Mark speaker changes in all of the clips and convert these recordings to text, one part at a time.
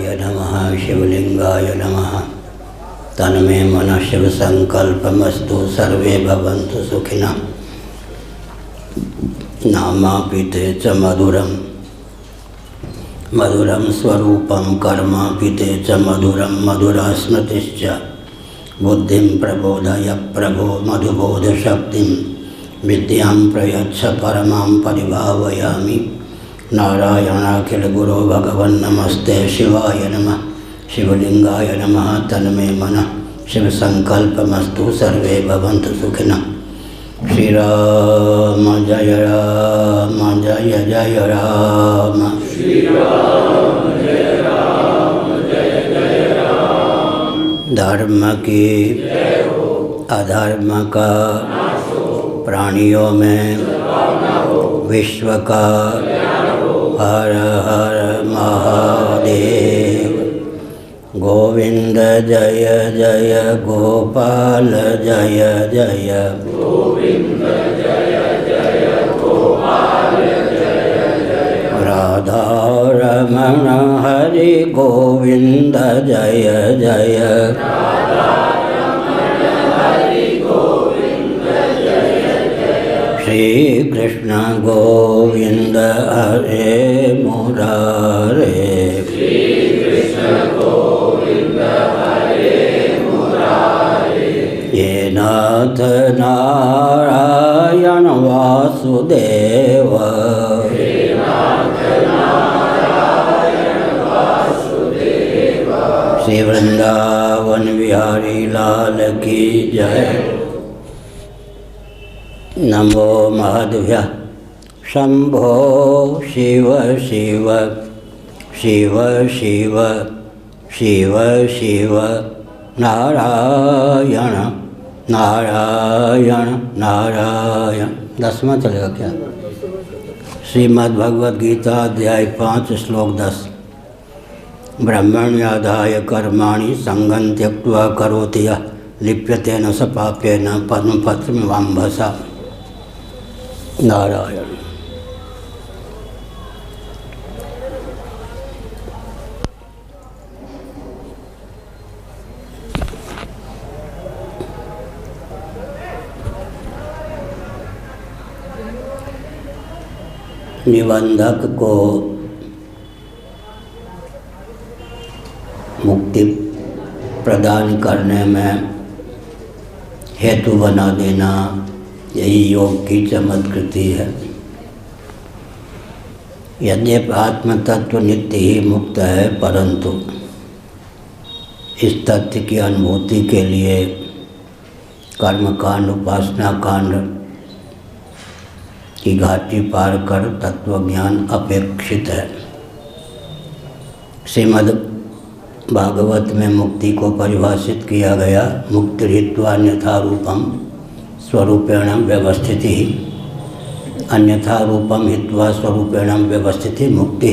Speaker 1: शिवाय नमः शिवलिंगाय नमः। तन्मे मनः शिव संकल्पमस्तु सर्वे भवन्तु सुखिनः। नामापिते च मधुरं मधुरं स्वरूपं कर्मापिते च मधुरं मधुरा स्मृतिश्च। बुद्धिं प्रबोधय प्रभो मधुबोधशक्तिं विद्यां प्रयच्छ परमां परिभावयामि। नारायणाखिल गुरो भगवन् नमस्ते शिवाय नमः शिवलिंगाय नमः। तन्मे मनः शिव संकल्पमस्तु सर्वे भवन्तु सुखिनः। श्री राम जय जय राम। श्री राम जय जय राम। धर्म की अधर्म का प्राणियों में विश्व का हर हर महादेव। गोविंद जय जय गोपाल जय जय। गोविंद जय जय गोपाल जय जय। राधा रमण हरि गोविंद जय जय। राधा रमण हरि गोविंद जय जय। श्री कृष्ण गोविंद हरे मुरारे। श्री कृष्ण गोविंद हरे मुरारे। ये नाथ नारायण वासुदेव। हे नाथ नारायण वासुदेव। श्री वृंदावन बिहारी लाल की जय। नमो महद्भ्यः शंभो शिव शिव शिव शिव शिव शिव नारायण नारायण नारायण। 10वां चलेगा क्या? श्रीमद् भगवद गीता अध्याय 5 श्लोक 10। ब्रह्मण्याधाय कर्माणि संगं त्यक्त्वा करोति यः लिप्यते न स पापेन पद्मपत्रमिवाम्भसा। नारायण। निबंधक को मुक्ति प्रदान करने में हेतु बना देना, यही योग की चमत्कृति है। यद्यपि आत्म तत्व नित्य ही मुक्त है, परंतु इस तथ्य की अनुभूति के लिए कर्मकांड उपासना कांड की घाटी पार कर तत्वज्ञान अपेक्षित है। श्रीमद् भागवत में मुक्ति को परिभाषित किया गया। मुक्ति हित्वा अन्यथा रूपम स्वरूपेण व्यवस्थिति। अन्यथा रूपम हित्वा स्वरूपेण व्यवस्थिति मुक्ति।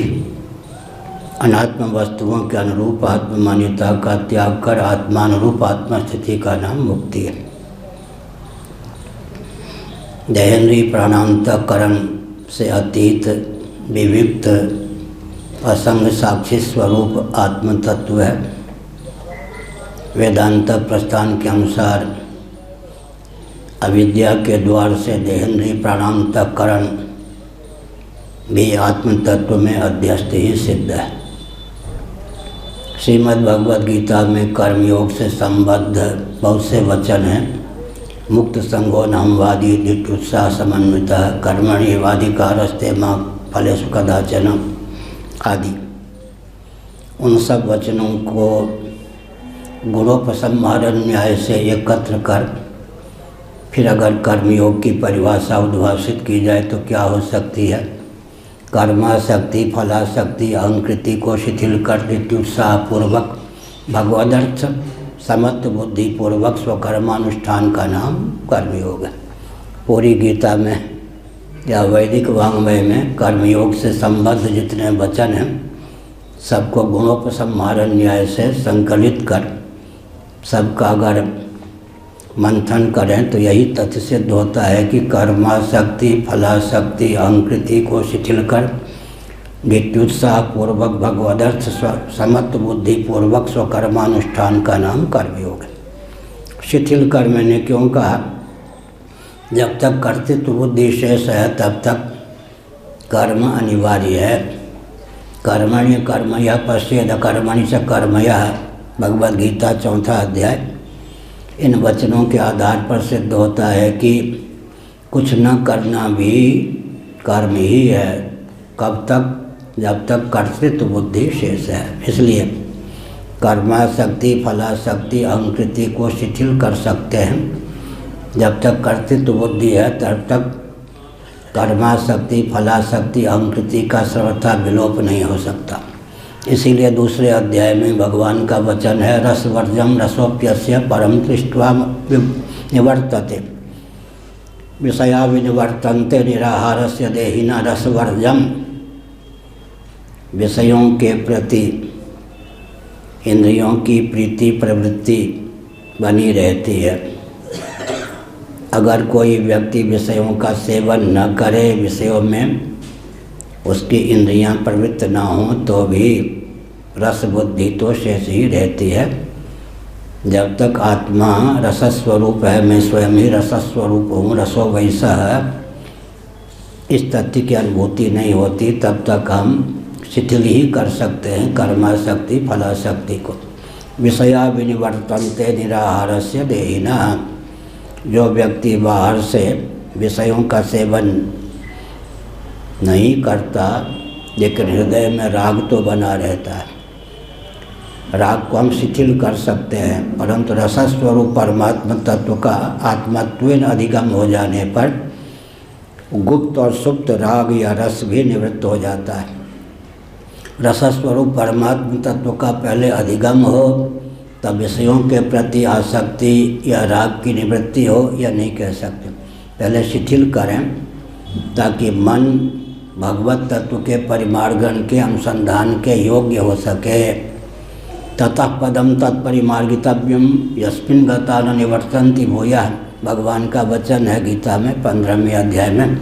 Speaker 1: अनात्म वस्तुओं के अनुरूप आत्ममान्यता का त्याग कर आत्मानुरूप आत्मस्थिति का नाम मुक्ति है। देहेंद्रीय प्राणांतकरण से अतीत विविक्त असंग साक्षी स्वरूप आत्म तत्व है। वेदांत प्रस्थान के अनुसार अविद्या के द्वार से देहेंद्रीय प्राणांतकरण भी आत्म तत्व में अध्यस्त ही सिद्ध है। श्रीमद् भगवद गीता में कर्मयोग से संबद्ध बहुत से वचन हैं। मुक्त संगो नामवादी दित्युत्साह समन्वितः कर्मणि वाधिकारस्ते मां फलेषु कदाचन आदि। उन सब वचनों को गुणोपसंहार न्याय से एकत्र कर फिर अगर कर्मयोग की परिभाषा उद्भाषित की जाए तो क्या हो सकती है? कर्माशक्ति फलाशक्ति अहंकृति को शिथिल कर नित्युत्साहपूर्वक भगवदर्थ समत्व बुद्धि पूर्वक स्वकर्मानुष्ठान का नाम कर्मयोग है। पूरी गीता में या वैदिक वाङ्मय में कर्मयोग से संबद्ध जितने वचन हैं सबको गुणोपसंहार न्याय से संकलित कर सबका अगर मंथन करें तो यही तथ्य सिद्ध होता है कि कर्माशक्ति फलाशक्ति अहंकृति को शिथिल कर नित्युत्साह पूर्वक भगवदर्थ समत्व बुद्धि पूर्वक स्वकर्मानुष्ठान का नाम कर्मयोग है। शिथिल कर्म ने क्यों कहा? जब तक कर्तृत्व बुद्धि शेष है तब तक कर्म अनिवार्य है। कर्मण्य कर्मयः पश्येद कर्मणि च कर्मयः, भगवद गीता 4वां अध्याय। इन वचनों के आधार पर सिद्ध होता है कि कुछ न करना भी कर्म ही है। कब तक? जब तक कर्तृत्व बुद्धि शेष है। इसलिए कर्मासक्ति फलासक्ति अहंकृति को शिथिल कर सकते हैं। जब तक कर्तृत्व बुद्धि है तब तक कर्मासक्ति फलासक्ति अहंकृति का सर्वथा विलोप नहीं हो सकता। इसीलिए दूसरे अध्याय में भगवान का वचन है, रसवर्जम रसोप्यस्य परम दृष्ट्वा निवर्तते विषया विनिवर्तन्ते निराहारस्य देहिना रसवर्जम। विषयों के प्रति इंद्रियों की प्रीति प्रवृत्ति बनी रहती है। अगर कोई व्यक्ति विषयों का सेवन न करे, विषयों में उसकी इंद्रियां प्रवृत्त न हों, तो भी रस बुद्धि तो शेष ही रहती है। जब तक आत्मा रसस्वरूप है, मैं स्वयं ही रसस्वरूप हूँ, रसो वैसा है, इस तथ्य की अनुभूति नहीं होती, तब तक हम शिथिल ही कर सकते हैं कर्मासक्ति फलासक्ति को। विषया विनिवर्तन्ते निराहारस्य देहिना। जो व्यक्ति बाहर से विषयों का सेवन नहीं करता लेकिन हृदय में राग तो बना रहता है, राग को हम शिथिल कर सकते हैं, परंतु रसस्वरूप परमात्मा तत्व का आत्मत्वेन अधिगम हो जाने पर गुप्त और सुप्त राग या रस भी निवृत्त हो जाता है। रसस्वरूप परमात्मा तत्व का पहले अधिगम हो तब विषयों के प्रति आसक्ति या राग की निवृत्ति हो, या नहीं कह सकते। पहले शिथिल करें ताकि मन भगवत तत्व के परिमार्गण के अनुसंधान के योग्य हो सके। ततः पदम तत्परिमार्गितव्यम यस्मिन् गता न निवर्तन्ति भूयः, भगवान का वचन है गीता में 15वें अध्याय में।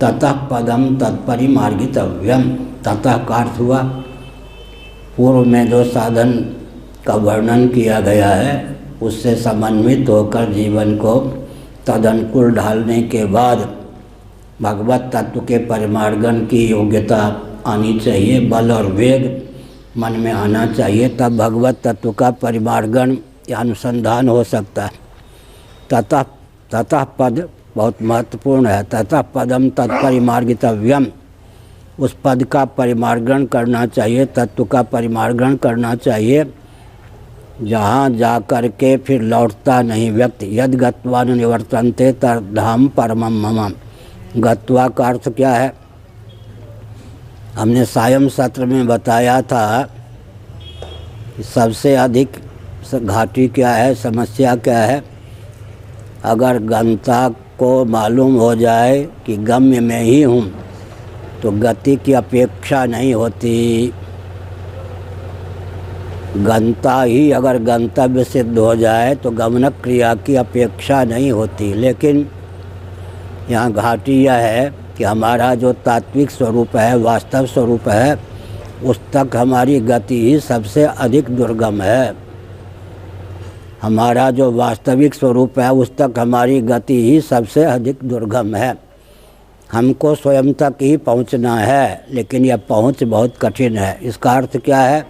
Speaker 1: ततः पदम तत्परिमार्गितव्यम। ततः का अर्थ हुआ पूर्व में जो साधन का वर्णन किया गया है उससे समन्वित होकर जीवन को तदनुकूल ढालने के बाद भगवत तत्व के परिमार्गण की योग्यता आनी चाहिए, बल और वेग मन में आना चाहिए, तब भगवत तत्व का परिमार्गण या अनुसंधान हो सकता है। ततः पद बहुत महत्वपूर्ण है। ततः पदम तत्परिमार्गितव्यम, उस पद का परिमार्गण करना चाहिए, तत्व का परिमार्गण करना चाहिए, जहाँ जा कर के फिर लौटता नहीं व्यक्ति। यद गत्वा न निवर्तन्ते तद्धाम परमम मम। गत्वा का अर्थ क्या है? हमने सायं सत्र में बताया था कि सबसे अधिक घाटी क्या है, समस्या क्या है। अगर गंता को मालूम हो जाए कि गम्य में ही हूँ तो गति की अपेक्षा नहीं होती। गंता ही अगर गंतव्य सिद्ध हो जाए तो गमनक क्रिया की अपेक्षा नहीं होती। लेकिन यहाँ घाटी यह है कि हमारा जो तात्विक स्वरूप है, वास्तव स्वरूप है, उस तक हमारी गति ही सबसे अधिक दुर्गम है। हमारा जो वास्तविक स्वरूप है उस तक हमारी गति ही सबसे अधिक दुर्गम है। हमको स्वयं तक ही पहुँचना है, लेकिन यह पहुँच बहुत कठिन है। इसका अर्थ क्या है?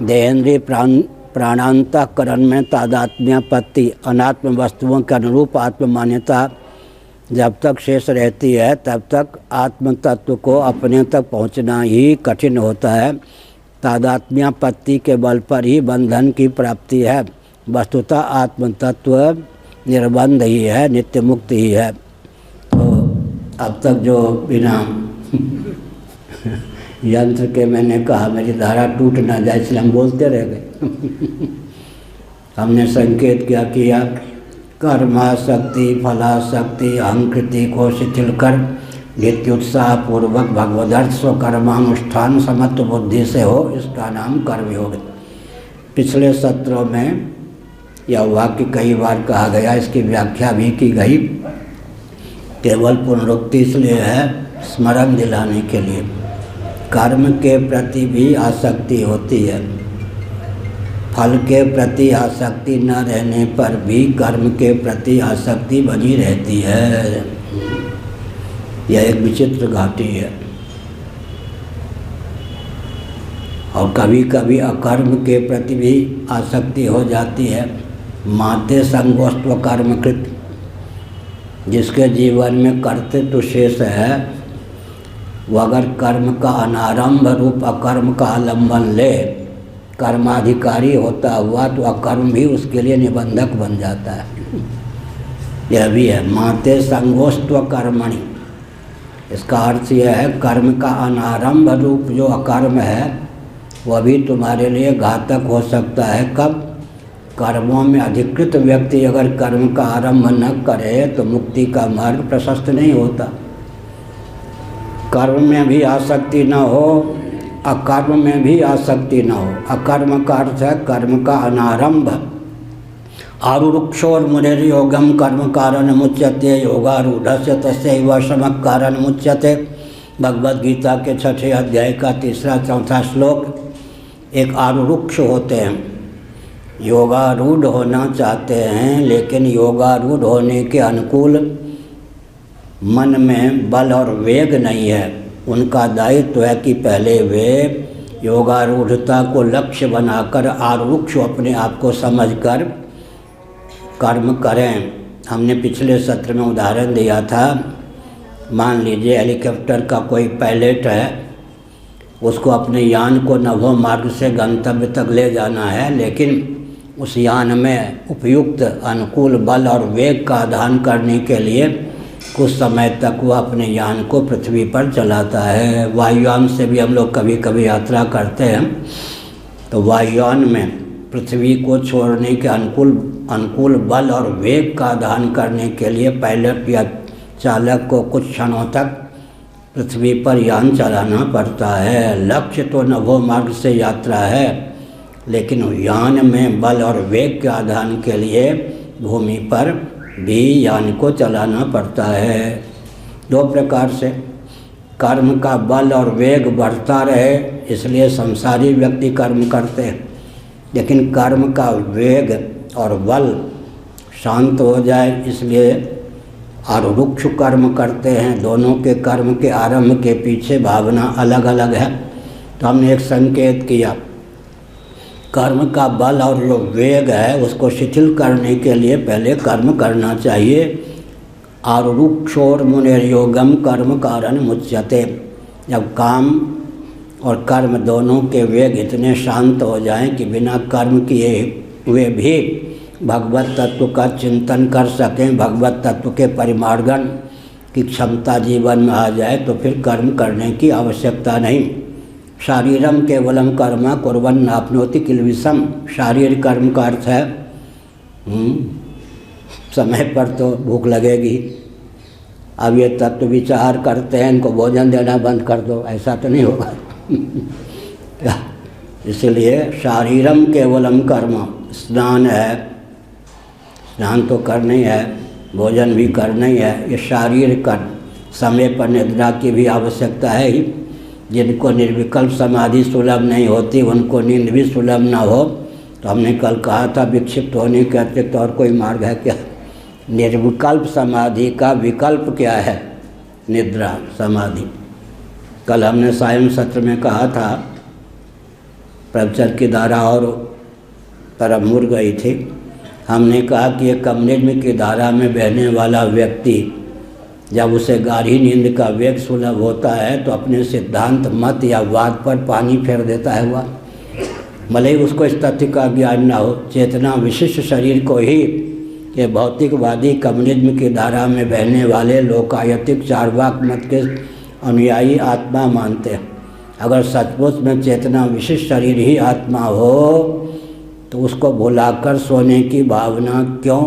Speaker 1: देहेंद्रिय प्राणांतःकरण में तादात्म्यपत्ति, अनात्म वस्तुओं के अनुरूप आत्म मान्यता जब तक शेष रहती है तब तक आत्म तत्व को अपने तक पहुंचना ही कठिन होता है। तादात्म्यपत्ति के बल पर ही बंधन की प्राप्ति है। वस्तुतः आत्म तत्व निर्बंध ही है, नित्य मुक्त ही है। तो अब तक जो बिना यंत्र के मैंने कहा मेरी धारा टूट ना जाए इसलिए हम बोलते रह गए। हमने संकेत क्या किया? कर्मासक्ति फलासक्ति अहंकृति को शिथिल कर नित्युत्साह पूर्वक भगवदर्थ स्वकर्मानुष्ठान समत्व बुद्धि से हो, इसका नाम कर्मयोग। पिछले सत्रों में यह वाक्य कई बार कहा गया, इसकी व्याख्या भी की गई। केवल पुनरुक्ति इसलिए है, स्मरण दिलाने के लिए। कर्म के प्रति भी आसक्ति होती है। फल के प्रति आसक्ति न रहने पर भी कर्म के प्रति आसक्ति बनी रहती है। यह एक विचित्र घाटी है। और कभी कभी अकर्म के प्रति भी आसक्ति हो जाती है। माते संगोष्ठ कर्मकृत, जिसके जीवन में कर्तृत्व शेष है, वो अगर कर्म का अनारंभ रूप अकर्म का आलम्बन ले, कर्माधिकारी होता हुआ, तो अकर्म भी उसके लिए निबंधक बन जाता है। यह भी है माते संगोष्ठ कर्मणि। इसका अर्थ यह है कर्म का अनारंभ रूप जो अकर्म है वह भी तुम्हारे लिए घातक हो सकता है। कब? कर्मों में अधिकृत व्यक्ति अगर कर्म का आरंभ न करे तो मुक्ति का मार्ग प्रशस्त नहीं होता। कर्म में भी आसक्ति न हो, अकर्म में भी आसक्ति न हो। अकर्म का अर्थ है कर्म का अनारंभ। आरुक्षोर मुनिर्योगम कर्म कारण मुच्यते योगारूढ़स्य तस्यैव शमः कारण मुच्यते। भगवद गीता के 6ठे अध्याय का 3-4 श्लोक। एक आरुक्ष होते हैं, योगारूढ़ होना चाहते हैं, लेकिन योगारूढ़ होने के अनुकूल मन में बल और वेग नहीं है। उनका दायित्व है कि पहले वे योगारूढ़ता को लक्ष्य बनाकर आरुक्ष अपने आप को समझकर कर्म करें। हमने पिछले सत्र में उदाहरण दिया था, मान लीजिए हेलीकॉप्टर का कोई पायलट है, उसको अपने यान को नभो मार्ग से गंतव्य तक ले जाना है, लेकिन उस यान में उपयुक्त अनुकूल बल और वेग का आधान करने के लिए कुछ समय तक वह अपने यान को पृथ्वी पर चलाता है। वायुयान से भी हम लोग कभी कभी यात्रा करते हैं, तो वायुयान में पृथ्वी को छोड़ने के अनुकूल बल और वेग का आधान करने के लिए पायलट या चालक को कुछ क्षणों तक पृथ्वी पर यान चलाना पड़ता है। लक्ष्य तो नभो मार्ग से यात्रा है, लेकिन यान में बल और वेग के आधान के लिए भूमि पर भी यान को चलाना पड़ता है। दो प्रकार से कर्म का बल और वेग बढ़ता रहे, इसलिए संसारी व्यक्ति कर्म करते हैं, लेकिन कर्म का वेग और बल शांत हो जाए इसलिए आरुक्ष कर्म करते हैं। दोनों के कर्म के आरंभ के पीछे भावना अलग अलग है। तो हमने एक संकेत किया, कर्म का बल और जो वेग है उसको शिथिल करने के लिए पहले कर्म करना चाहिए। आरुक्षोर मुनिर्योगम कर्म कारण मुच्यते। जब काम और कर्म दोनों के वेग इतने शांत हो जाएं कि बिना कर्म किए वे भी भगवत तत्व का चिंतन कर सकें, भगवत तत्व के परिमार्जन की क्षमता जीवन में आ जाए, तो फिर कर्म करने की आवश्यकता नहीं। शारीरम केवलम कर्म कुर्वन् नाप्नोति किल्बिषम्। शारीरिक कर्म का अर्थ है समय पर तो भूख लगेगी, अब ये तत्व विचार करते हैं इनको भोजन देना बंद कर दो, ऐसा तो नहीं होगा। क्या? इसलिए शारीरम केवलम कर्म, स्नान है, स्नान तो करना ही है, भोजन भी करना ही है, ये शारीरिक कर्म। समय पर निद्रा की भी आवश्यकता है ही। जिनको निर्विकल्प समाधि सुलभ नहीं होती उनको नींद भी सुलभ ना हो। तो हमने कल कहा था विक्षिप्त होने के अतिरिक्त और कोई मार्ग है क्या? निर्विकल्प समाधि का विकल्प क्या है? निद्रा समाधि। कल हमने सायं सत्र में कहा था, प्रवचन की धारा और तरफ मुड़ गई थी। हमने कहा कि एक कम्युनिज्म की धारा में बहने वाला व्यक्ति जब उसे गाढ़ी नींद का वेग सुलभ होता है तो अपने सिद्धांत मत या वाद पर पानी फेर देता है। वह भले ही उसको इस तथ्य का ज्ञान ना हो, चेतना विशिष्ट शरीर को ही ये भौतिकवादी कम्युनिज्म की धारा में बहने वाले लोकायतिक चार्वाक मत के अनुयायी आत्मा मानते हैं। अगर सचमुच में चेतना विशिष्ट शरीर ही आत्मा हो तो उसको भुलाकर सोने की भावना क्यों?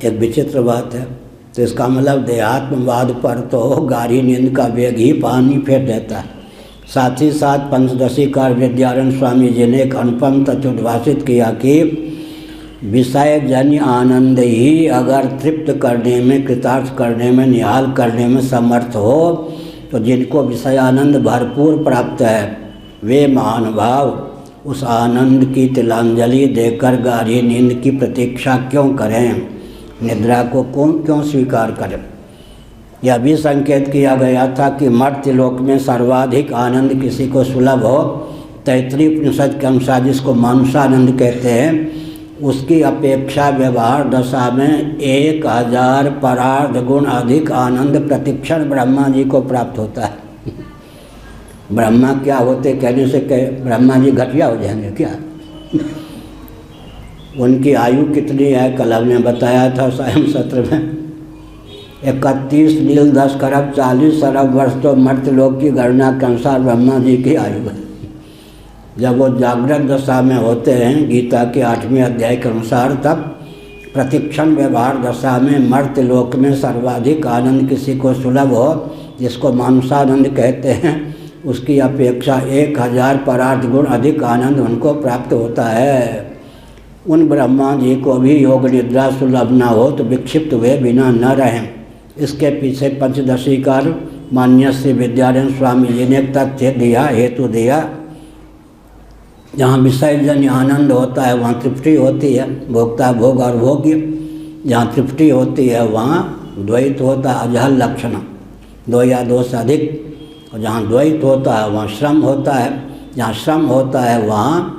Speaker 1: एक विचित्र बात है। तो इसका मतलब देहात्मवाद पर तो गाढ़ी नींद का वेग ही पानी फेर देता है। साथ ही साथ पंचदशी कार विद्यारण्य स्वामी जी ने एक अनुपम तथ्य उद्भाषित किया कि विषय जन्य आनंद ही अगर तृप्त करने में, कृतार्थ करने में, निहाल करने में समर्थ हो तो जिनको विषयानंद भरपूर प्राप्त है वे महानुभाव उस आनंद की तिलांजलि देकर गाढ़ी नींद की प्रतीक्षा क्यों करें, निद्रा को क्यों स्वीकार करें। यह भी संकेत किया गया था कि मर्त्य लोक में सर्वाधिक आनंद किसी को सुलभ हो, तैत्तिरीय उपनिषद के अनुसार जिसको मानुषानंद कहते हैं, उसकी अपेक्षा व्यवहार दशा में 1000 परार्ध गुण अधिक आनंद प्रतिक्षण ब्रह्मा जी को प्राप्त होता है। ब्रह्मा क्या होते कहने से ब्रह्मा जी घटिया हो जाएंगे क्या? उनकी आयु कितनी है कल हमने बताया था सायं सत्र में, 31 नील 10 खरब 40 अरब वर्ष तो मर्त्यलोक की गणना के अनुसार ब्रह्मा जी की आयु है। जब वो जागृत दशा में होते हैं गीता के 8वें अध्याय के अनुसार, तब प्रतिक्षण व्यवहार दशा में मर्त्यलोक में सर्वाधिक आनंद किसी को सुलभ हो, जिसको मानुषानंद कहते हैं, उसकी अपेक्षा 1000 परार्थ गुण अधिक आनंद उनको प्राप्त होता है। उन ब्रह्मा जी को भी योग निद्रा सुलभ न हो तो विक्षिप्त हुए बिना न रहें। इसके पीछे पंचदशीकार मान्य श्री विद्यानंद स्वामी जी ने तथ्य दिया, हेतु दिया। जहाँ विषयजन्य आनंद होता है वहाँ तृप्ति होती है, भोक्ता भोग और भोग्य। जहाँ तृप्ति होती है वहाँ द्वैत होता है, अजहल लक्षण, 2 या 2 से अधिक। और जहाँ द्वैत होता है वहाँ श्रम होता है, जहाँ श्रम होता है वहाँ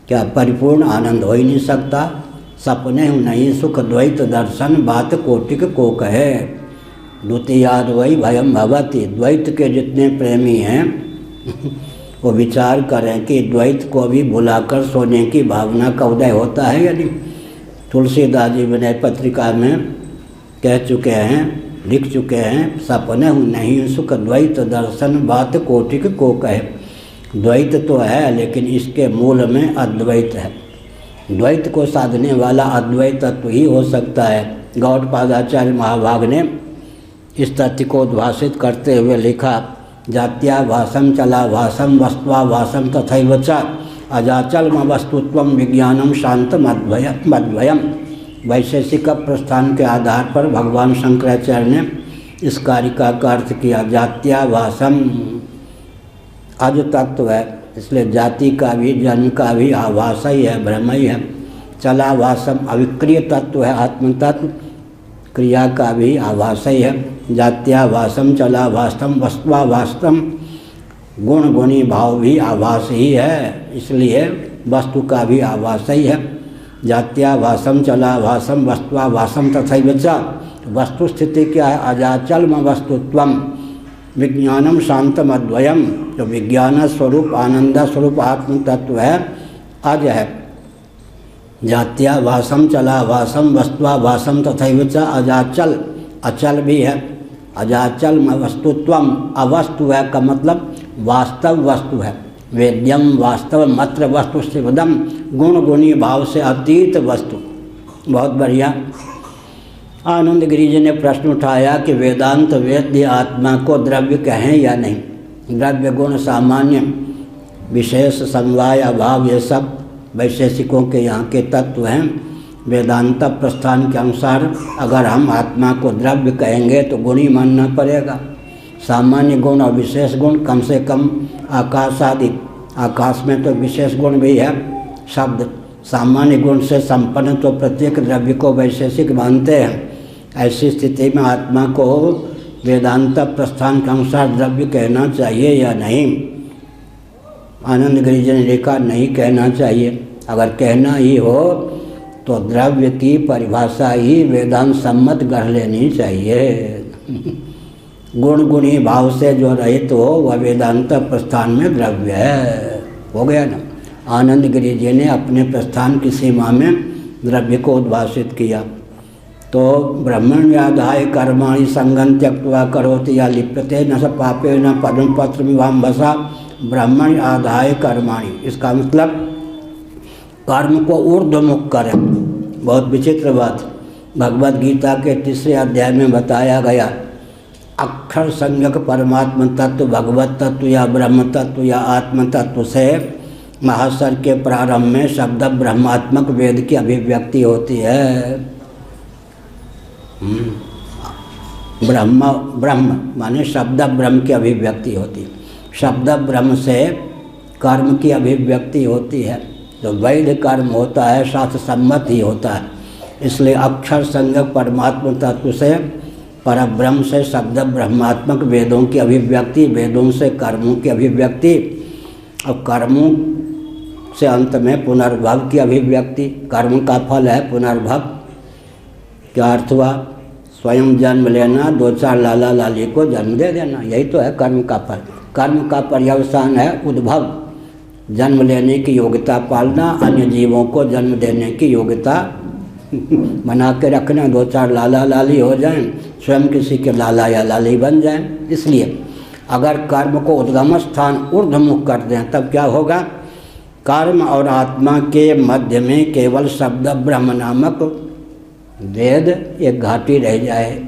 Speaker 1: क्या परिपूर्ण आनंद हो ही नहीं सकता। सपने नहीं सुख द्वैत दर्शन बात कोटिक को कहे, द्वितीयाद वही भयम भवति। द्वैत के जितने प्रेमी हैं वो विचार करें कि द्वैत को भी भुलाकर सोने की भावना का उदय होता है या नहीं। तुलसीदास जी विनय पत्रिका में कह चुके हैं, लिख चुके हैं, सपने नहीं सुख द्वैत दर्शन बात कोटिक को कहे। द्वैत तो है लेकिन इसके मूल में अद्वैत है। द्वैत को साधने वाला अद्वैत तत्व ही हो सकता है। गौड़पादाचार्य महाभाग ने इस तथ्य को उद्भाषित करते हुए लिखा, जात्या भाषम चला भाषम वस्त्वा भाषम तथैव च अजाचल वस्तुत्वम विज्ञानम शांतम अद्वयम। वैशेषिक प्रस्थान के आधार पर भगवान शंकराचार्य ने इस कारिका का अर्थ किया। जात्या भाषम अज तत्व है, इसलिए जाति का भी जन्म का भी आभास ही है, ब्रह्म ही है। चला भाषम अविक्रिय तत्व है, आत्म तत्व, क्रिया का भी आभास ही है। जात्या भाषम चला भाषम वस्त्वा वास्तम, गुण गुणी भाव भी आभास ही है, इसलिए वस्तु का भी आभास ही है। जात्या भाषम चला भाषम वस्त्वा भाषम तथैव च, वस्तु स्थिति क्या है? अजाचल वस्तुत्वम विज्ञानम शांतम अद्वयम। जो विज्ञान स्वरूप आनंद स्वरूप आत्म तत्व है, अज है। जात्या भाषम चला भाषम वस्त्वा भाषम तथैव च अजाचल, अचल भी है। अजाचल वस्तुत्वम, अवस्तु है का मतलब वास्तव वस्तु है। वेद्यम वास्तव मत्र वस्तु शिवदम, गुण गुणी भाव से अतीत वस्तु। बहुत बढ़िया। आनंद गिरि जी ने प्रश्न उठाया कि वेदांत वेद्य आत्मा को द्रव्य कहें या नहीं। द्रव्य गुण सामान्य विशेष समवाय अभाव ये सब वैशेषिकों के यहाँ के तत्व हैं। वेदांत प्रस्थान के अनुसार अगर हम आत्मा को द्रव्य कहेंगे तो गुण ही मानना पड़ेगा। सामान्य गुण और विशेष गुण, कम से कम आकाश आदि, आकाश में तो विशेष गुण भी है। शब्द सामान्य गुण से संपन्न तो प्रत्येक द्रव्य को वैशेषिक मानते हैं। ऐसी स्थिति में आत्मा को वेदांत प्रस्थान के अनुसार द्रव्य कहना चाहिए या नहीं? आनंद गिरि जी ने लिखा नहीं कहना चाहिए। अगर कहना ही हो तो द्रव्य की परिभाषा ही वेदांत सम्मत कर लेनी चाहिए। गुण गुणी भाव से जो रहित हो वह वेदांत प्रस्थान में द्रव्य है। हो गया ना। आनंद गिरि जी ने अपने प्रस्थान की सीमा में द्रव्य को उद्भाषित किया। तो ब्रह्मण्यादाय कर्माणि संगं त्यक्त्वा करोति या लिप्यते न स पापे न पद्म पत्र विवाम्भसा ब्रह्मण्य आदाय कर्माणि। इसका मतलब कर्म को ऊर्ध्वमुख करें। बहुत विचित्र बात भगवद गीता के 3 अध्याय में बताया गया। अक्षर संज्ञक परमात्म तत्व, भगवत तत्व या ब्रह्म तत्व या आत्म तत्व से महासर के प्रारंभ में शब्द ब्रह्मात्मक वेद की अभिव्यक्ति होती है। ब्रह्म ब्रह्म माने शब्द ब्रह्म की अभिव्यक्ति होती है। शब्द ब्रह्म से कर्म की अभिव्यक्ति होती है। जो वैध कर्म होता है शास्त्र सम्मत ही होता है। इसलिए अक्षर संज्ञक परमात्मा तत्व से परब्रह्म से शब्द ब्रह्मात्मक वेदों की अभिव्यक्ति, वेदों से कर्मों की अभिव्यक्ति और कर्मों से अंत में पुनर्भव की अभिव्यक्ति। कर्म का फल है पुनर्भव। क्या अर्थ हुआ? स्वयं जन्म लेना, दो चार लाला लाली को जन्म दे देना, यही तो है कर्म का फल। कर्म का पर्यवसान है उद्भव, जन्म लेने की योग्यता पालना, अन्य जीवों को जन्म देने की योग्यता बना के रखना। दो चार लाला लाली हो जाएं, स्वयं किसी के लाला या लाली बन जाएं। इसलिए अगर कर्म को उद्गम स्थान ऊर्ध्वमुख कर दें तब क्या होगा? कर्म और आत्मा के मध्य में केवल शब्द ब्रह्म नामक वेद एक घाटी रह जाए।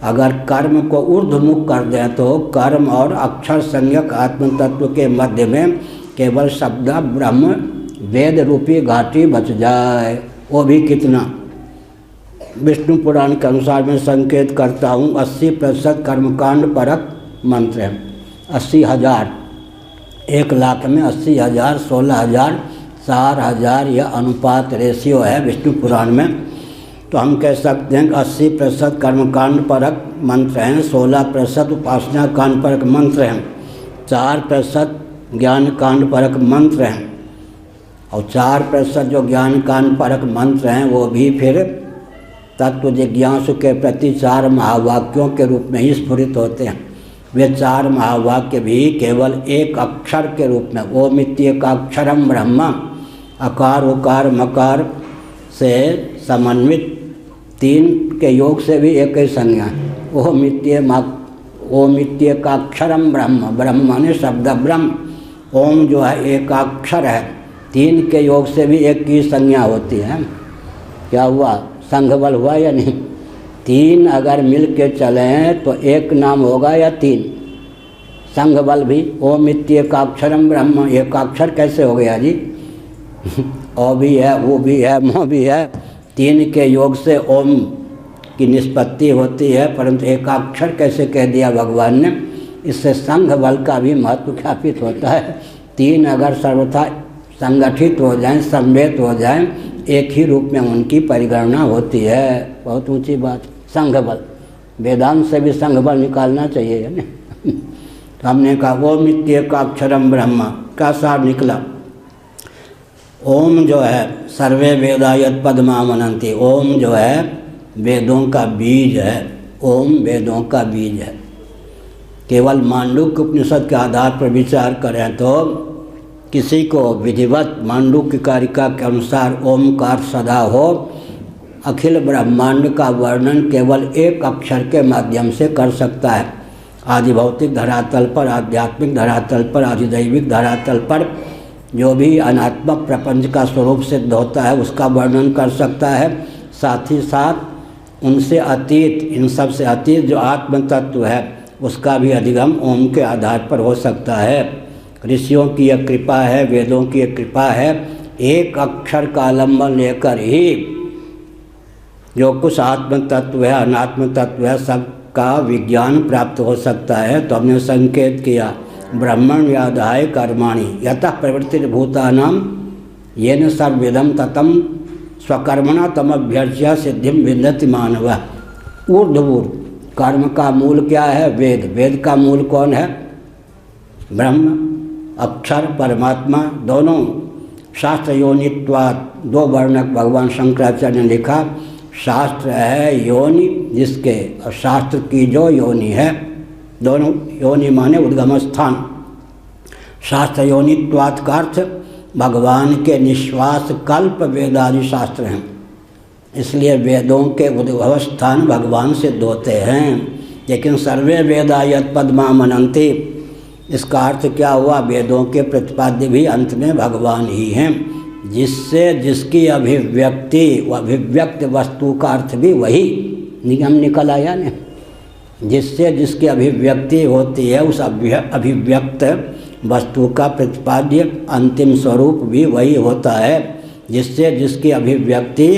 Speaker 1: अगर कर्म को ऊर्ध्वमुख कर दें तो कर्म और अक्षर संज्ञक आत्म तत्व के मध्य में केवल शब्द ब्रह्म वेद रूपी घाटी बच जाए। वो भी कितना? विष्णु पुराण के अनुसार मैं संकेत करता हूँ 80% कर्मकांड परक मंत्र है। 80,000, 1,00,000 में 80,000, 16,000, 4,000 यह अनुपात रेशियो है विष्णु पुराण में। तो हम कह सकते हैं कि 80% कर्मकांड परक मंत्र हैं, 16% उपासना कांड परक मंत्र हैं, 4% ज्ञान कांड परक मंत्र हैं और 4% जो ज्ञान कांड परक मंत्र हैं वो भी फिर तत्व जिज्ञासु के प्रति 4 महावाक्यों के रूप में ही स्फुरित होते हैं। वे 4 महावाक्य भी केवल एक अक्षर के रूप में ओमित्येकाक्षरम ब्रह्म, अकार उकार मकार से समन्वित 3 के योग से भी एक ही संज्ञा है। ओमित्येकाक्षरम ब्रह्म, ब्रह्म माने शब्द ब्रह्म। ओम जो है एकाक्षर है, 3 के योग से भी एक की संज्ञा होती है। क्या हुआ? संघ बल हुआ या नहीं? 3 अगर मिल के चलें तो एक नाम होगा या 3? संघ बल भी ओमित्येकाक्षरम ब्रह्म, एकाक्षर कैसे हो गया जी? ओ भी है, वो भी है, मोह भी है, 3 के योग से ओम की निष्पत्ति होती है, परंतु एकाक्षर कैसे कह दिया भगवान ने? इससे संघ बल का भी महत्व ख्यापित होता है। 3 अगर सर्वथा संगठित हो जाएं, सम्मिलित हो जाएं, एक ही रूप में उनकी परिगणना होती है। बहुत ऊंची बात। संघ बल, वेदांत से भी संघ बल निकालना चाहिए है ना। तो हमने कहा ओमित्येकाक्षरम ब्रह्म का सार निकला। ओम जो है सर्वे वेदा यत् पद्मामनन्ति, ओम जो है वेदों का बीज है। ओम वेदों का बीज है। केवल मांडुक्य उपनिषद के आधार पर विचार करें तो किसी को विधिवत मांडुक्य कारिका के अनुसार ओमकार सदा हो, अखिल ब्रह्मांड का वर्णन केवल एक अक्षर के माध्यम से कर सकता है। आदि भौतिक धरातल पर, आध्यात्मिक धरातल पर, आधिदैविक धरातल पर जो भी अनात्मक प्रपंच का स्वरूप सिद्ध होता है उसका वर्णन कर सकता है। साथ ही साथ उनसे अतीत, इन सब से अतीत जो आत्म तत्व है उसका भी अधिगम ओम के आधार पर हो सकता है। ऋषियों की यह कृपा है, वेदों की यह कृपा है, एक अक्षर का आलम्बन लेकर ही जो कुछ आत्म तत्व है, अनात्म तत्व है, सबका विज्ञान प्राप्त हो सकता है। तो हमने संकेत किया ब्रह्मण यादाय कर्माणि यतः प्रवृत्तिर्भूतानां येन सर्वविदं ततं स्वकर्मणा तमभ्यर्च्य सिद्धिं विन्दति मानवः। ऊर्ध्वूर्ध्व कर्म का मूल क्या है? वेद। वेद का मूल कौन है? ब्रह्म, अक्षर, परमात्मा दोनों। शास्त्र योनित्वात्, 2 वर्णक भगवान शंकराचार्य ने लिखा। शास्त्र है योनि जिसके, और शास्त्र की जो योनि है, दोनों योनि माने उद्गम स्थान। शास्त्र योनित्वात् का अर्थ भगवान के निश्वास कल्प वेदादि शास्त्र हैं। इसलिए वेदों के उद्भव स्थान भगवान सिद्ध होते हैं। लेकिन सर्वे वेदा यत् पद्मामनन्ति, इसका अर्थ क्या हुआ? वेदों के प्रतिपाद्य भी अंत में भगवान ही हैं, जिससे जिसकी अभिव्यक्ति, वो अभिव्यक्त वस्तु का अर्थ भी वही नियम निकल आया न। जिससे जिसकी अभिव्यक्ति होती है उस अभिव्यक्त वस्तु का प्रतिपाद्य अंतिम स्वरूप भी वही होता है। जिससे जिसकी अभिव्यक्ति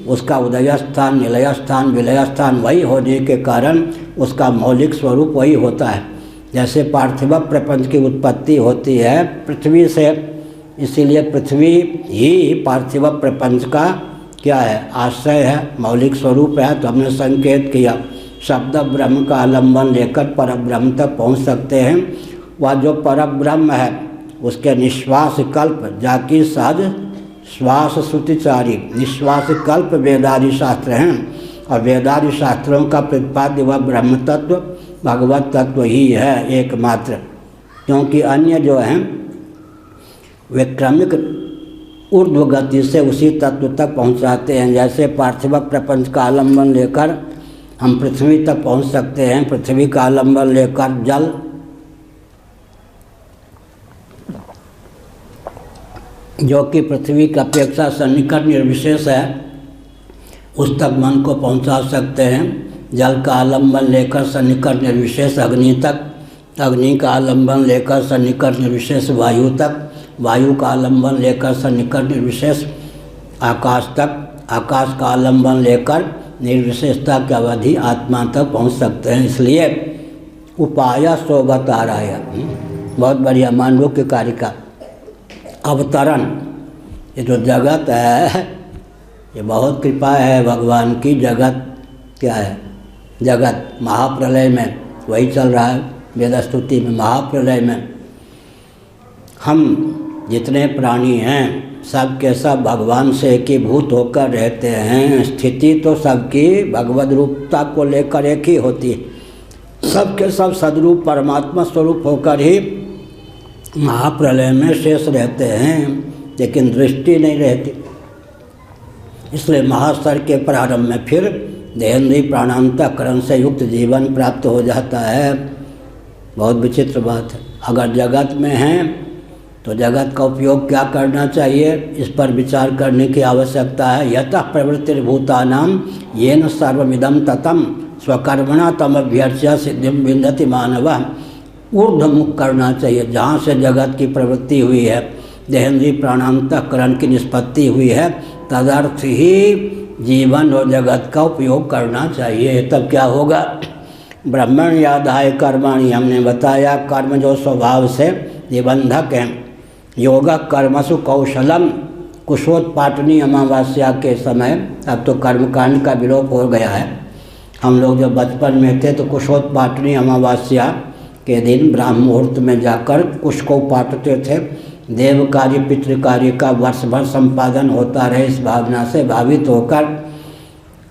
Speaker 1: उसका उदय स्थान, निलय स्थान, विलय स्थान वही होने के कारण उसका मौलिक स्वरूप वही होता है। जैसे पार्थिव प्रपंच की उत्पत्ति होती है पृथ्वी से, इसीलिए पृथ्वी ही पार्थिव प्रपंच का क्या है, आश्रय है, मौलिक स्वरूप है। तो हमने संकेत किया शब्द ब्रह्म का आलम्बन लेकर परब्रह्म तक पहुंच सकते हैं। वह जो परब्रह्म है उसके निश्वास कल्प जाकी सहज श्वास श्रुतिचारी, निश्वास कल्प वेदादि शास्त्र हैं और वेदादि शास्त्रों का प्रतिपाद्य वह ब्रह्म तत्व भगवत तत्व ही है एकमात्र। क्योंकि अन्य जो हैं वे क्रमिक ऊर्ध्व गति से उसी तत्व तक पहुंचाते हैं। जैसे पार्थिव प्रपंच का आलम्बन लेकर हम पृथ्वी तक पहुंच सकते हैं, पृथ्वी का आलम्बन लेकर जल, जो कि पृथ्वी की अपेक्षा सन्निकट निर्विशेष है, उस तक मन को पहुंचा सकते हैं। जल का आलम्बन लेकर सन्निकट निर्विशेष अग्नि तक, अग्नि का आलम्बन लेकर सन्निकट निर्विशेष वायु तक, वायु का आलम्बन लेकर सन्निकट निर्विशेष आकाश तक, आकाश का आलम्बन लेकर निर्विशेषता की अवधि आत्मा तक पहुंच सकते हैं। इसलिए उपाय सोबत आ रहा है, बहुत बढ़िया मानवों के कार्य का अवतरण। ये जो जगत है ये बहुत कृपा है भगवान की। जगत क्या है, जगत महाप्रलय में वही चल रहा है, वेद स्तुति में महाप्रलय में हम जितने प्राणी हैं सब के सब भगवान से एकीभूत होकर रहते हैं। स्थिति तो सबकी भगवद रूपता को लेकर एक ही होती है, सब के सब सदरूप परमात्मा स्वरूप होकर ही महाप्रलय में शेष रहते हैं, लेकिन दृष्टि नहीं रहती। इसलिए महास्तर के प्रारंभ में फिर देहेंद्रीय प्राणांतकरण से युक्त जीवन प्राप्त हो जाता है। बहुत विचित्र बात है। अगर जगत में हैं तो जगत का उपयोग क्या करना चाहिए, इस पर विचार करने की आवश्यकता है। यतः प्रवृत्तिर्भूतानां येन सर्वमिदं ततं स्वकर्मणा तमभ्यर्च्य सिद्धिं विन्दति मानवः। ऊर्ध्वमुख करना चाहिए, जहाँ से जगत की प्रवृत्ति हुई है, देहेंद्रीय प्राणांतकरण की निष्पत्ति हुई है, तदर्थ ही जीवन और जगत का उपयोग करना चाहिए। तब क्या होगा, ब्रह्मण यादाय कर्माणि, हमने बताया कर्म जो स्वभाव से निबंधक हैं। योग कर्मसु कौशलम, कुशोत्पाटनी अमावस्या के समय, अब तो कर्मकांड का विलोप हो गया है। हम लोग जब बचपन में थे तो कुशोत्पाटनी अमावस्या के दिन ब्राह्म मुहूर्त में जाकर कुश को पाटते थे। देव कार्य पितृ कार्य का वर्ष भर संपादन होता रहे, इस भावना से भावित होकर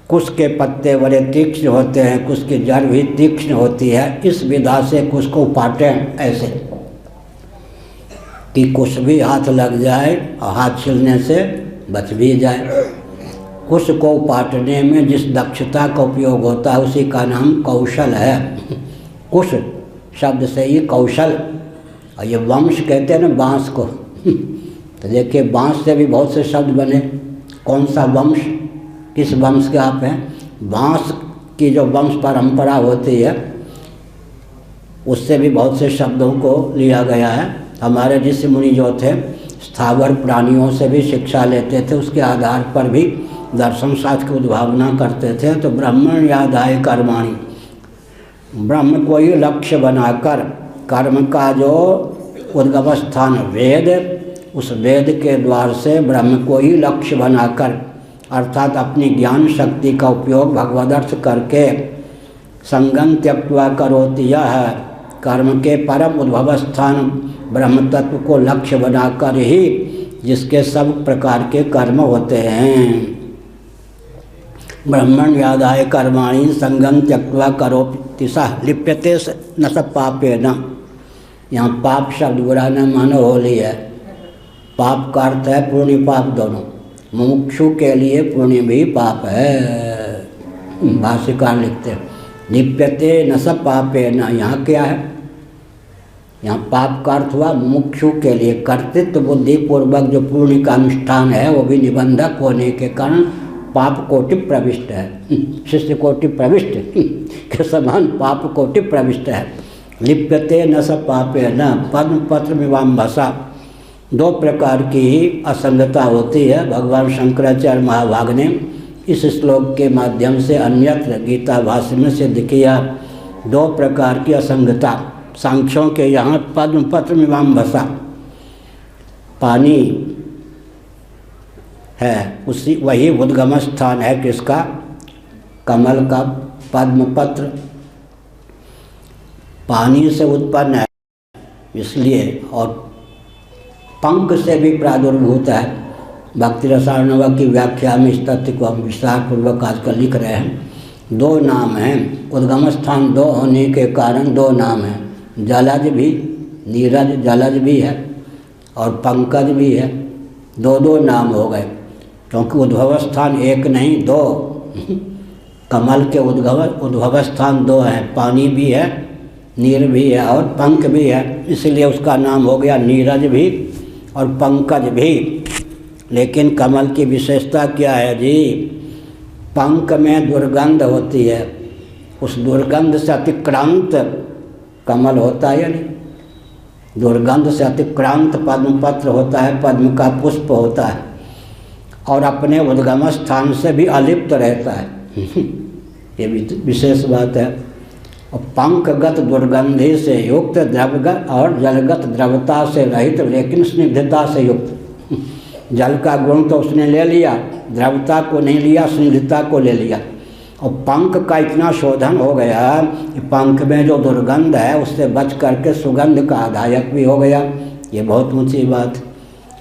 Speaker 1: कुश के पत्ते बड़े तीक्ष्ण होते हैं, कुश की जड़ भी तीक्ष्ण होती है, इस विधा से कुश को पाटें ऐसे कि कुश भी हाथ लग जाए और हाथ छिलने से बच भी जाए। कुश को पाटने में जिस दक्षता का उपयोग होता है उसी का नाम कौशल है। कुश शब्द से ही कौशल, और ये वंश कहते हैं ना बाँस को। तो देखिए बाँस से भी बहुत से शब्द बने। कौन सा वंश, किस वंश के आप हैं? बाँस की जो वंश परंपरा होती है उससे भी बहुत से शब्दों को लिया गया है। हमारे ऋषि मुनि जो थे स्थावर प्राणियों से भी शिक्षा लेते थे, उसके आधार पर भी दर्शन शास्त्र की उद्भावना करते थे। तो ब्रह्मण यादाय कर्माणि, ब्रह्म को ही लक्ष्य बनाकर कर्म का जो उद्गम स्थान वेद, उस वेद के द्वार से ब्रह्म को ही लक्ष्य बनाकर अर्थात अपनी ज्ञान शक्ति का उपयोग भगवदर्थ करके संगम त्यक्त्वा करोति, यह कर्म के परम उद्भव स्थान ब्रह्म तत्व को लक्ष्य बनाकर ही जिसके सब प्रकार के कर्म होते हैं। ब्रह्मण यादाय कर्माणि संगम त्यक्त्वा करोति सः लिप्यते न स पापेन। यहाँ पाप शब्द बुरा न मानो होली है। पाप का अर्थ है पुण्य पाप दोनों। मुमुक्षु के लिए पुण्य भी पाप है, भाष्यकार लिखते हैं। लिप्यते न स पापेन, यहाँ क्या है? यहाँ पाप का अर्थ हुआ मुमुक्षु के लिए कर्तृत्व बुद्धि पूर्वक जो पुण्य का अनुष्ठान है वो भी निबंधक होने के कारण पाप कोटि प्रविष्ट है। शिष्य कोटि प्रविष्ट के समान पाप कोटि प्रविष्ट है। लिप्यते न स पापे न पद्म पत्र मीमांसा, दो प्रकार की ही असंगता होती है। भगवान शंकराचार्य महाभाग ने इस श्लोक के माध्यम से अन्यत्र गीता भाष्य में सिद्ध किया। 2 प्रकार की असंगता सांख्यों के यहाँ पद्मपत्र मीमांसा पानी है, उसी वही उद्गम स्थान है किसका, कमल का। पद्मपत्र पानी से उत्पन्न है इसलिए, और पंख से भी प्रादुर्भूत है। भक्ति रसायन की व्याख्या में इस तथ्य को हम विस्तार पूर्वक आजकल लिख रहे हैं। 2 नाम हैं, उद्गम स्थान 2 होने के कारण 2 नाम हैं। जलज भी, नीरज जलज भी है और पंकज भी है। 2 नाम हो गए, क्योंकि उद्भव स्थान 1 नहीं 2। कमल के उद्भव स्थान 2 हैं, पानी भी है, नीर भी है और पंख भी है, इसलिए उसका नाम हो गया नीरज भी और पंकज भी। लेकिन कमल की विशेषता क्या है जी, पंख में दुर्गंध होती है, उस दुर्गंध से अतिक्रांत कमल होता है या नहीं, दुर्गंध से अतिक्रांत पद्मपत्र होता है, पद्म का पुष्प होता है और अपने उद्गम स्थान से भी अलिप्त रहता है। ये भी विशेष बात है। और पंखगत दुर्गंधि से युक्त, द्रवगत और जलगत द्रवता से रहित लेकिन स्निग्धता से युक्त। जल का गुण तो उसने ले लिया, द्रवता को नहीं लिया, स्निग्धता को ले लिया। और पंख का इतना शोधन हो गया कि पंख में जो दुर्गंध है उससे बच करके सुगंध का आधायक भी हो गया। ये बहुत ऊंची बात।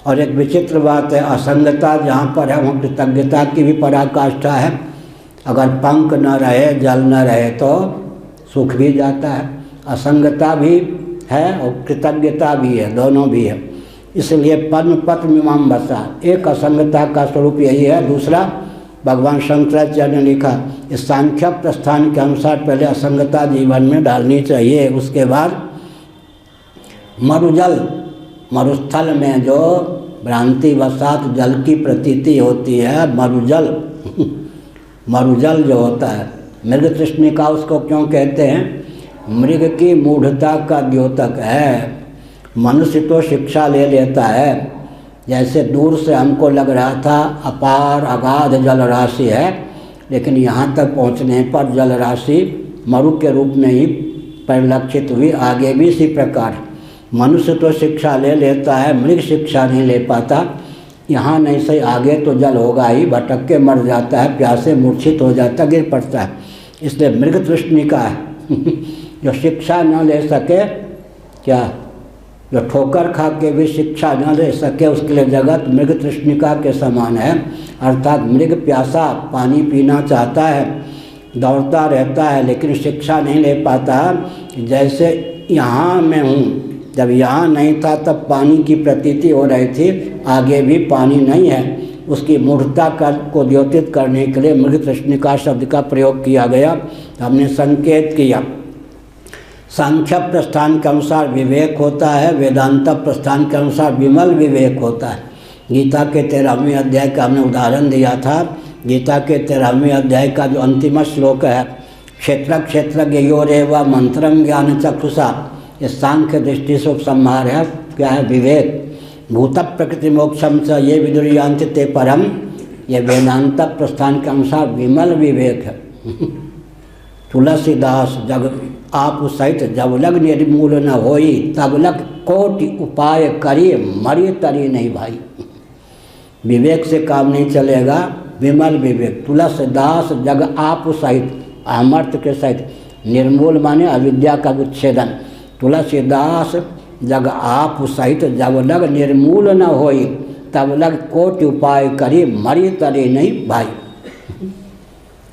Speaker 1: और एक विचित्र बात है, असंगता जहाँ पर है वहाँ कृतज्ञता की भी पराकाष्ठा है। अगर पंख न रहे, जल न रहे तो सुख भी जाता है, असंगता भी है और कृतज्ञता भी है, दोनों भी है। इसलिए पद्मपत्र मीमांसा, एक असंगता का स्वरूप यही है। दूसरा भगवान शंकराचार्य ने लिखा, इस सांख्य प्रस्थान के अनुसार पहले असंगता जीवन में डालनी चाहिए, उसके बाद मरुजल, मरुस्थल में जो भ्रांति वसात जल की प्रतीति होती है, मरुजल मरुजल जो होता है, मृग तृष्णिका उसको क्यों कहते हैं, मृग की मूढ़ता का द्योतक है। मनुष्य तो शिक्षा ले लेता है, जैसे दूर से हमको लग रहा था अपार अगाध जल राशि है, लेकिन यहाँ तक पहुँचने पर जल राशि मरु के रूप में ही परिलक्षित हुई। आगे भी इसी प्रकार मनुष्य तो शिक्षा ले लेता है, मृग शिक्षा नहीं ले पाता। यहाँ नहीं सही, आगे तो जल होगा ही, भटक के मर जाता है, प्यासे मूर्छित हो जाता, गिर पड़ता है। इसलिए मृग तृष्णिका है जो शिक्षा न ले सके, क्या जो ठोकर खा के भी शिक्षा न ले सके, उसके लिए जगत मृग तृष्णिका के समान है। अर्थात मृग प्यासा पानी पीना चाहता है, दौड़ता रहता है, लेकिन शिक्षा नहीं ले पाता। जैसे यहाँ मैं हूँ, जब यहाँ नहीं था तब पानी की प्रतीति हो रही थी, आगे भी पानी नहीं है, उसकी मूढ़ता को द्योतित करने के लिए मृग तृष्णिका शब्द का प्रयोग किया गया। हमने संकेत किया, सांख्य प्रस्थान के अनुसार विवेक होता है, वेदांत प्रस्थान के अनुसार विमल विवेक होता है। गीता के 13वें अध्याय का हमने उदाहरण दिया था। गीता के 13वें अध्याय का जो अंतिम श्लोक है, क्षेत्र क्षेत्रज्ञ योरेव मंत्रम ज्ञान चक्षुषा, ये सांख्य दृष्टि से उपसंहार है। क्या है, विवेक। भूत प्रकृति मोक्षम च ये विदुर्यांति ते परम, ये वेदांत प्रस्थान के अनुसार विमल विवेक है। तुलसीदास जग आप सहित जब लग निर्मूल न होई, तब लग कोटि उपाय करिए मरिए तरी नहीं भाई। विवेक से काम नहीं चलेगा, विमल विवेक। तुलसीदास जग आप सहित, अमर्थ के सहित, निर्मूल माने अविद्या का उच्छेदन। तुलसीदास जग आप सहित जब लग निर्मूल न होई, तब लग कोटि उपाय करी मरी तरी नहीं भाई।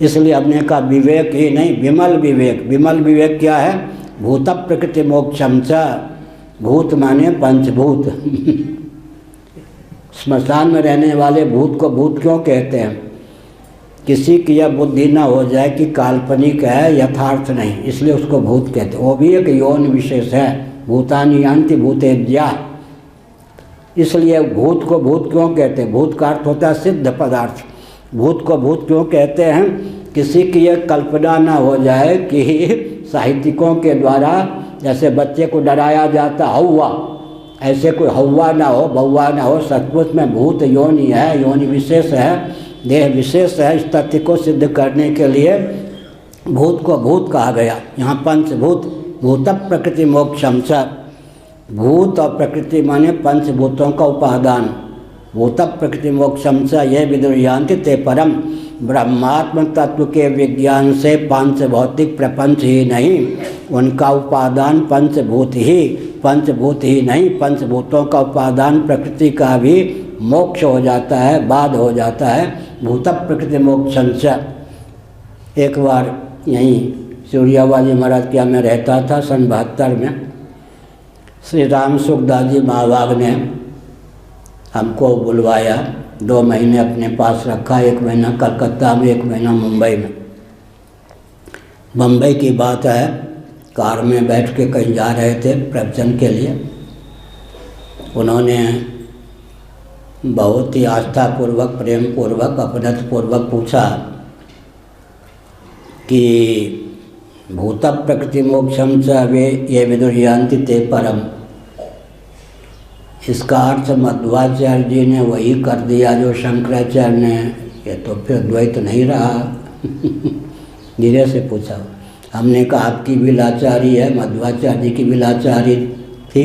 Speaker 1: इसलिए हमने कहा विवेक ही नहीं, विमल विवेक। विमल विवेक क्या है, भूत प्रकृति मोक्षम च, भूत माने पंचभूत। स्मशान में रहने वाले भूत को भूत क्यों कहते हैं, किसी की यह बुद्धि न हो जाए कि काल्पनिक है, यथार्थ नहीं, इसलिए उसको भूत कहते हैं। वो भी एक यौन विशेष है, भूतानि यान्ति भूतेज्या। इसलिए भूत को भूत क्यों कहते हैं, भूत का अर्थ होता है सिद्ध पदार्थ। भूत को भूत क्यों कहते हैं, किसी की यह कल्पना न हो जाए कि साहित्यिकों के द्वारा जैसे बच्चे को डराया जाता हौवा, ऐसे कोई हौवा ना हो, बौवा ना हो। सचमुच में भूत योनि है, योनि विशेष है, देह विशेष है। इस तथ्य को सिद्ध करने के लिए भूत को भूत कहा गया। यहाँ पंचभूत, भूत प्रकृति मोक्षम च, भूत और प्रकृति माने पंचभूतों का उपादान। भूत प्रकृति मोक्षम च ये विदुर्यान्ति ते परम, ब्रह्मात्म तत्व के विज्ञान से पांच भौतिक प्रपंच ही नहीं, उनका उपादान पंचभूत ही नहीं, पंचभूतों का उपादान प्रकृति का भी मोक्ष हो जाता है, बाध हो जाता है। भूत प्रकृति मोक्षम च। एक बार यहीं सूर्याबाजी महाराज के यहाँ में रहता था सन 72 में। श्री राम सुखदास जी महाभाग ने हमको बुलवाया, 2 महीने अपने पास रखा, 1 महीना कलकत्ता में, 1 महीना मुंबई में। मुंबई की बात है, कार में बैठ के कहीं जा रहे थे प्रवचन के लिए। उन्होंने बहुत ही आस्थापूर्वक, प्रेम पूर्वक, अपनत्वपूर्वक पूछा कि भूत प्रकृति मोक्षम च वे ये विदुर्यान्ति ते परम। इसका अर्थ मध्वाचार्य जी ने वही कर दिया जो शंकराचार्य ने। ये तो फिर द्वैत नहीं रहा। धीरे से पूछा। हमने कहा आपकी भी लाचारी है, मध्वाचार्य जी की भी लाचारी थी।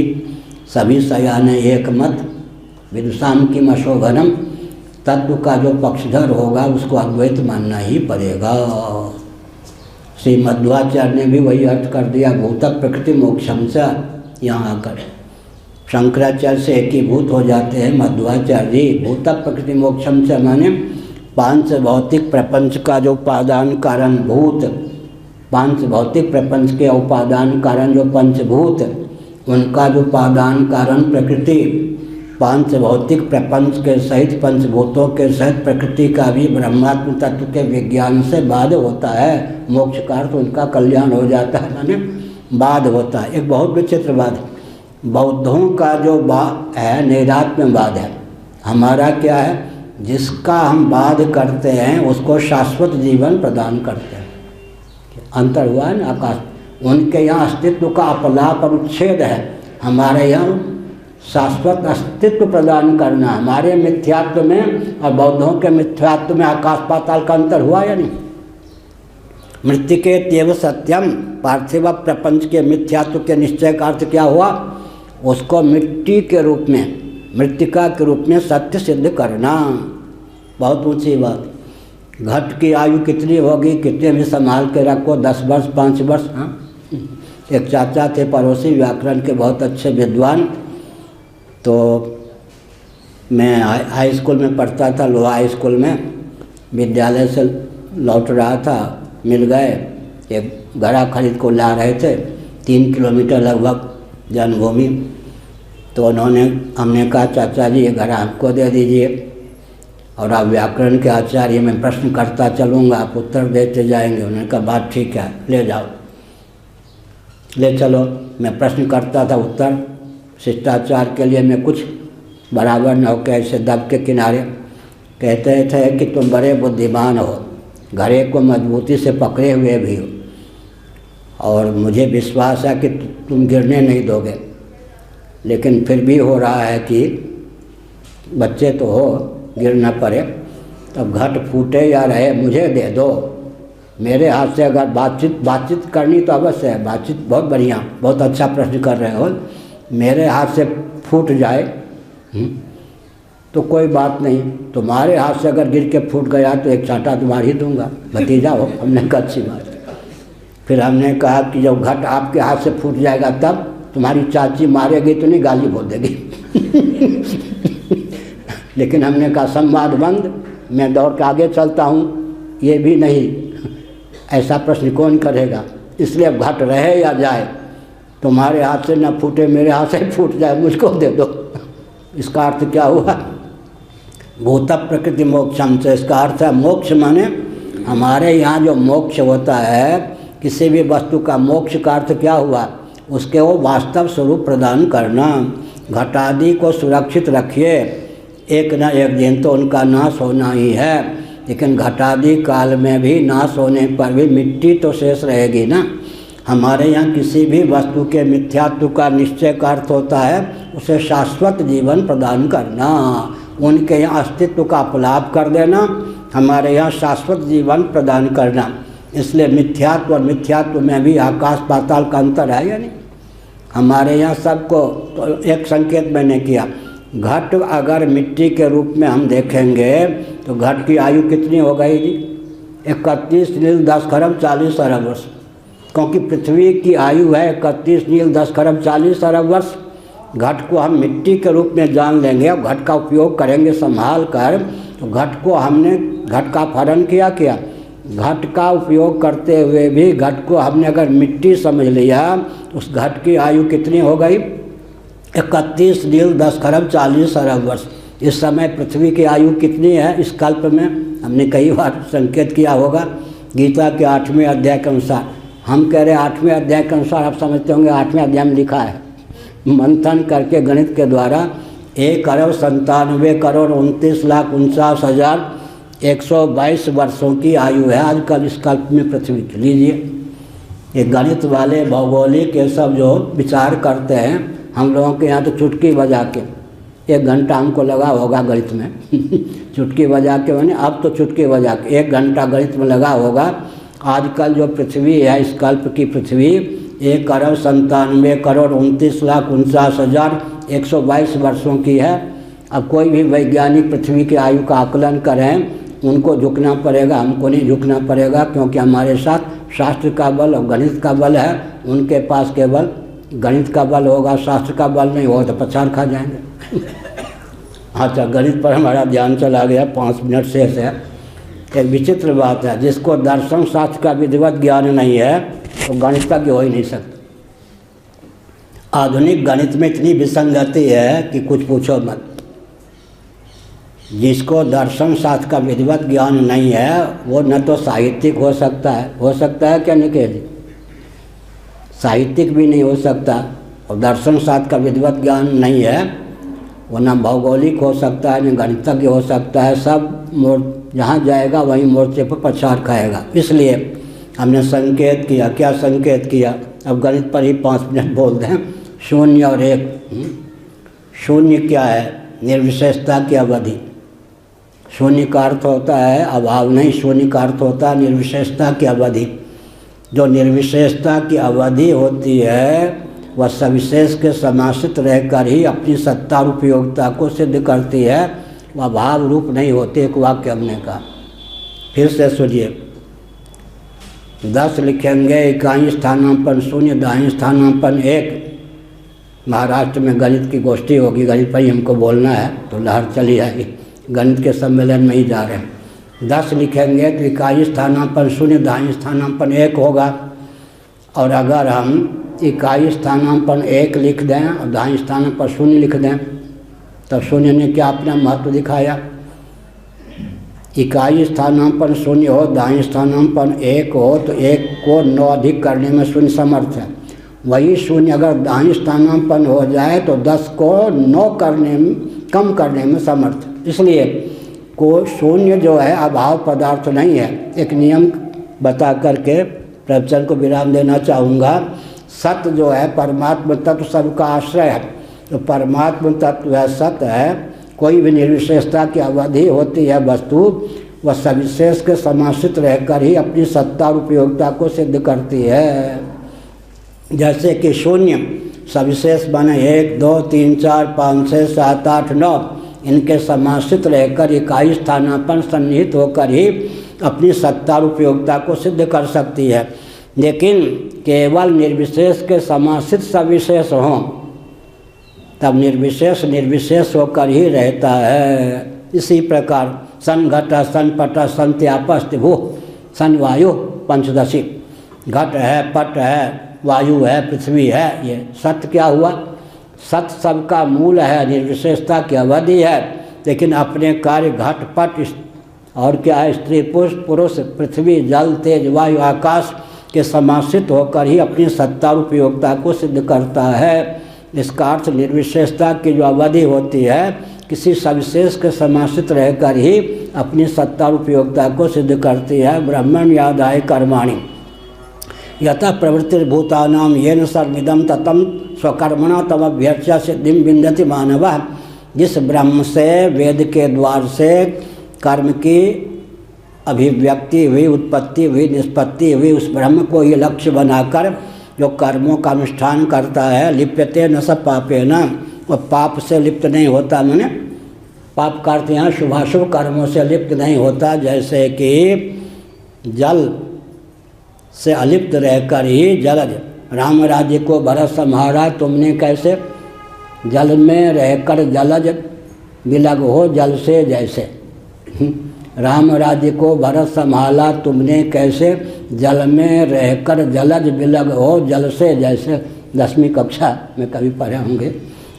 Speaker 1: सभी सयाने एक मत, विदुषाम की मशोभनम। तत्व का जो पक्षधर होगा उसको अद्वैत मानना ही पड़ेगा। श्री मध्वाचार्य ने भी वही अर्थ कर दिया, भूत प्रकृति मोक्षम च। यहाँ आकर शंकराचार्य से एकीभूत हो जाते हैं मध्वाचार्य जी। भूत प्रकृति मोक्षम च माने पांच भौतिक प्रपंच का जो उपादान कारण भूत, पांच भौतिक प्रपंच के उपादान कारण जो पंचभूत, उनका जो उपादान कारण प्रकृति, पांच भौतिक प्रपंच के सहित पंचभूतों के सहित प्रकृति का भी ब्रह्मात्म तत्व के विज्ञान से बाध होता है। मोक्ष का अर्थ उनका कल्याण हो जाता है, माने बाध होता है। एक बहुत विचित्र बात, बौद्धों का जो है नैरात्म्यवाद है। हमारा क्या है, जिसका हम बाध करते हैं उसको शाश्वत जीवन प्रदान करते हैं। अंतर हुआ है ना आकाश। उनके यहाँ अस्तित्व का अपलाप और उच्छेद है, हमारे यहाँ शाश्वत अस्तित्व प्रदान करना। हमारे मिथ्यात्व में और बौद्धों के मिथ्यात्व में आकाश पाताल का अंतर हुआ या नहीं। मृत्तिके तेव सत्यम, पार्थिव प्रपंच के मिथ्यात्व के निश्चय का अर्थ क्या हुआ, उसको मिट्टी के रूप में, मृत्तिका के रूप में सत्य सिद्ध करना। बहुत ऊंची बात। घट की आयु कितनी होगी, कितने भी संभाल के रखो, 10 वर्ष 5 वर्ष। हाँ, एक चाचा थे पड़ोसी, व्याकरण के बहुत अच्छे विद्वान। तो मैं हाई स्कूल में पढ़ता था, लोहा हाई स्कूल में। विद्यालय से लौट रहा था, मिल गए, एक घड़ा खरीद को ला रहे थे, 3 किलोमीटर लगभग जन्मभूमि। तो हमने कहा चाचा जी ये घड़ा हमको दे दीजिए, और आप व्याकरण के आचार्य, मैं प्रश्न करता चलूँगा, आप उत्तर देते जाएंगे। उन्होंने कहा बात ठीक है, ले जाओ, ले चलो। मैं प्रश्न करता था, उत्तर शिष्टाचार के लिए मैं कुछ बराबर न हो के ऐसे दब के किनारे। कहते थे कि तुम बड़े बुद्धिमान हो, घड़े को मजबूती से पकड़े हुए भी हो, और मुझे विश्वास है कि तुम गिरने नहीं दोगे। लेकिन फिर भी हो रहा है कि बच्चे तो हो, गिर न पड़े। तब घट फूटे या रहे, मुझे दे दो। मेरे हाथ से अगर बातचीत करनी तो अवश्य है, बातचीत बहुत बढ़िया, बहुत अच्छा प्रश्न कर रहे हो। मेरे हाथ से फूट जाए तो कोई बात नहीं, तुम्हारे हाथ से अगर गिर के फूट गया तो एक चांटा तुम्हारी दूंगा, भतीजा हो। हमने कहा अच्छी बात। फिर हमने कहा कि जब घट आपके हाथ से फूट जाएगा तब तुम्हारी चाची मारेगी तो नहीं, गाली बोल देगी। लेकिन हमने कहा संवाद बंद, मैं दौड़ के आगे चलता हूँ, ये भी नहीं, ऐसा प्रश्न कौन करेगा। इसलिए घट रहे या जाए, तुम्हारे हाथ से न फूटे, मेरे हाथ से फूट जाए, मुझको दे दो। इसका अर्थ क्या हुआ, भूत प्रकृति मोक्षम से। इसका अर्थ है मोक्ष माने हमारे यहाँ जो मोक्ष होता है, किसी भी वस्तु का मोक्ष का अर्थ क्या हुआ, उसके वो वास्तव स्वरूप प्रदान करना। घटादि को सुरक्षित रखिए, एक न एक दिन तो उनका नाश होना ही है, लेकिन घटादि काल में भी नाश होने पर भी मिट्टी तो शेष रहेगी ना। हमारे यहाँ किसी भी वस्तु के मिथ्यात्व का निश्चय का अर्थ होता है उसे शाश्वत जीवन प्रदान करना, उनके यहाँ अस्तित्व का अपलाप कर देना। हमारे यहाँ शाश्वत जीवन प्रदान करना। इसलिए मिथ्यात्व और मिथ्यात्व में भी आकाश पाताल का अंतर है या नहीं। हमारे यहाँ सबको तो एक संकेत मैंने किया, घट अगर मिट्टी के रूप में हम देखेंगे तो घट की आयु कितनी हो गई जी? 31 नील 10 खरब 40 अरब वर्ष, क्योंकि पृथ्वी की आयु है 31 नील 10 खरब 40 अरब वर्ष। घट को हम मिट्टी के रूप में जान लेंगे और घट का उपयोग करेंगे संभाल कर, तो घट को हमने घट का फलन किया क्या? घट का उपयोग करते हुए भी घट को हमने अगर मिट्टी समझ लिया, उस घट की आयु कितनी हो गई? 31 नील 10 खरब 40 अरब वर्ष। इस समय पृथ्वी की आयु कितनी है इस कल्प में? हमने कई बार संकेत किया होगा गीता के 8वें अध्याय के अनुसार। हम कह रहे 8वें अध्याय के अनुसार, आप समझते होंगे 8वें अध्याय में लिखा है, मंथन करके गणित के द्वारा 1,97,29,49,122 वर्षों की आयु है आजकल इस कल्प में पृथ्वी की। लीजिए, ये गणित वाले भौगोलिक ये सब जो विचार करते हैं, हम लोगों के यहाँ तो चुटकी बजा के 1 घंटा हमको लगा होगा गणित में चुटकी बजा के मैंने अब तो चुटकी बजा के 1 घंटा गणित में लगा होगा। आजकल जो पृथ्वी है इस कल्प की पृथ्वी 1,97,59,49,122 वर्षों की है। अब कोई भी वैज्ञानिक पृथ्वी की आयु का आकलन करें, उनको झुकना पड़ेगा, हमको नहीं झुकना पड़ेगा, क्योंकि हमारे साथ शास्त्र का बल और गणित का बल है। उनके पास केवल गणित का बल होगा, शास्त्र का बल नहीं होगा तो पछाड़ खा जाएंगे अच्छा, गणित पर हमारा ध्यान चला गया, 5 मिनट शेष है। एक विचित्र बात है, जिसको दर्शन शास्त्र का विधिवत ज्ञान नहीं है तो गणितज्ञ हो ही नहीं सकता। आधुनिक गणित में इतनी विसंगति है कि कुछ पूछो मत। जिसको दर्शन शास्त्र का विधिवत ज्ञान नहीं है वो न तो साहित्यिक हो सकता है क्या निकेत जी? साहित्यिक भी नहीं हो सकता, और दर्शन शास्त्र का विधिवत ज्ञान नहीं है वो न भौगोलिक हो सकता है, न गणितज्ञ हो सकता है। सब जहाँ जाएगा वहीं मोर्चे पर पछाड़ खाएगा। इसलिए हमने संकेत किया। क्या संकेत किया? अब गणित पर ही 5 मिनट बोल दें। 0 और 1। शून्य क्या है? निर्विशेषता की अवधि। शून्य का अर्थ होता है अभाव नहीं, शून्य का अर्थ होता है निर्विशेषता की अवधि। जो निर्विशेषता की अवधि होती है वह सविशेष के समाश्रित रहकर ही अपनी सत्ता और उपयोगिता को सिद्ध करती है, वह भाव रूप नहीं होती। एक वाक्य हमने कहा, फिर से सुनिए। 10 लिखेंगे, इकाई स्थानापन्न 0, दाहिने स्थानापन्न 1। महाराष्ट्र में गणित की गोष्ठी होगी, गणित पर ही हमको बोलना है तो लहर चली आएगी। गणित के सम्मेलन में ही जा रहे हैं। 10 लिखेंगे तो इकाई स्थानापन्न 0, दाहिने स्थानापन्न 1 होगा। और अगर हम इकाई स्थानापन्न 1 लिख दें और दाहिने स्थानापन्न 0 लिख दें, तब 0 ने क्या अपना महत्व दिखाया? इकाई स्थानापन्न 0 हो, दाहिने स्थानापन्न 1 हो, तो 1 को 9 अधिक करने में 0 समर्थ है। वही 0 अगर दाहिने स्थानापन्न हो जाए तो 10 को 9 करने में कम करने में समर्थ है। इसलिए को 0 जो है अभाव पदार्थ नहीं है। एक नियम बता करके प्रवचन को विराम देना चाहूँगा। सत्य जो है परमात्मा तत्व सबका आश्रय है, तो परमात्मा तत्व है, सत्य है। कोई भी निर्विशेषता की अवधि होती है वस्तु, वह सविशेष के समाश्रित रहकर ही अपनी सत्ता और उपयोगिता को सिद्ध करती है। जैसे कि 0 सविशेष बने 1, 2, 3, 4, 5, 6, 7, 8, 9, इनके समाश्रित रहकर इकाई स्थानापन्न सन्निहित होकर ही अपनी सत्ता और उपयोगिता को सिद्ध कर सकती है। लेकिन केवल निर्विशेष के समाश्रित सविशेष हों तब निर्विशेष निर्विशेष होकर ही रहता है। इसी प्रकार सन घट सन पट सन त्यापस्त भू सन वायु पंचदशी। घट है, पट है, वायु है, पृथ्वी है। ये सत्य क्या हुआ? सत्य सबका मूल है, निर्विशेषता की अवधि है, लेकिन अपने कार्य घट पट और क्या है, स्त्री पुरुष पृथ्वी जल तेज वायु आकाश के समाश्रित होकर ही अपनी सत्ता और उपयोगिता को सिद्ध करता है। इसका अर्थ निर्विशेषता की जो अवधि होती है किसी सविशेष के समाश्रित रहकर ही अपनी सत्ता और उपयोगिता को सिद्ध करती है। ब्रह्मण यादाय कर्माणि यथा प्रवृत्तिर्भूतानां येन सर्वमिदं ततं स्वकर्मणा तमभ्यर्च्य सिद्धिं विन्दति मानवः। जिस ब्रह्म से वेद के द्वार से कर्म की अभिव्यक्ति हुई, उत्पत्ति हुई, निष्पत्ति हुई, उस ब्रह्म को ये लक्ष्य बनाकर जो कर्मों का अनुष्ठान करता है, लिप्यते न स पापेन, और पाप से लिप्त नहीं होता, मैंने पाप करते हैं शुभाशुभ कर्मों से लिप्त नहीं होता। जैसे कि जल से अलिप्त रहकर ही जलज राम राज्य को भरत संहारा तुमने कैसे, जल में रहकर जलज विलग हो जल से जैसे। राम राज्य को भरत संभाला तुमने कैसे, जल में रहकर जलज विलग हो जल से जैसे। 10वीं कक्षा में कभी पढ़े होंगे।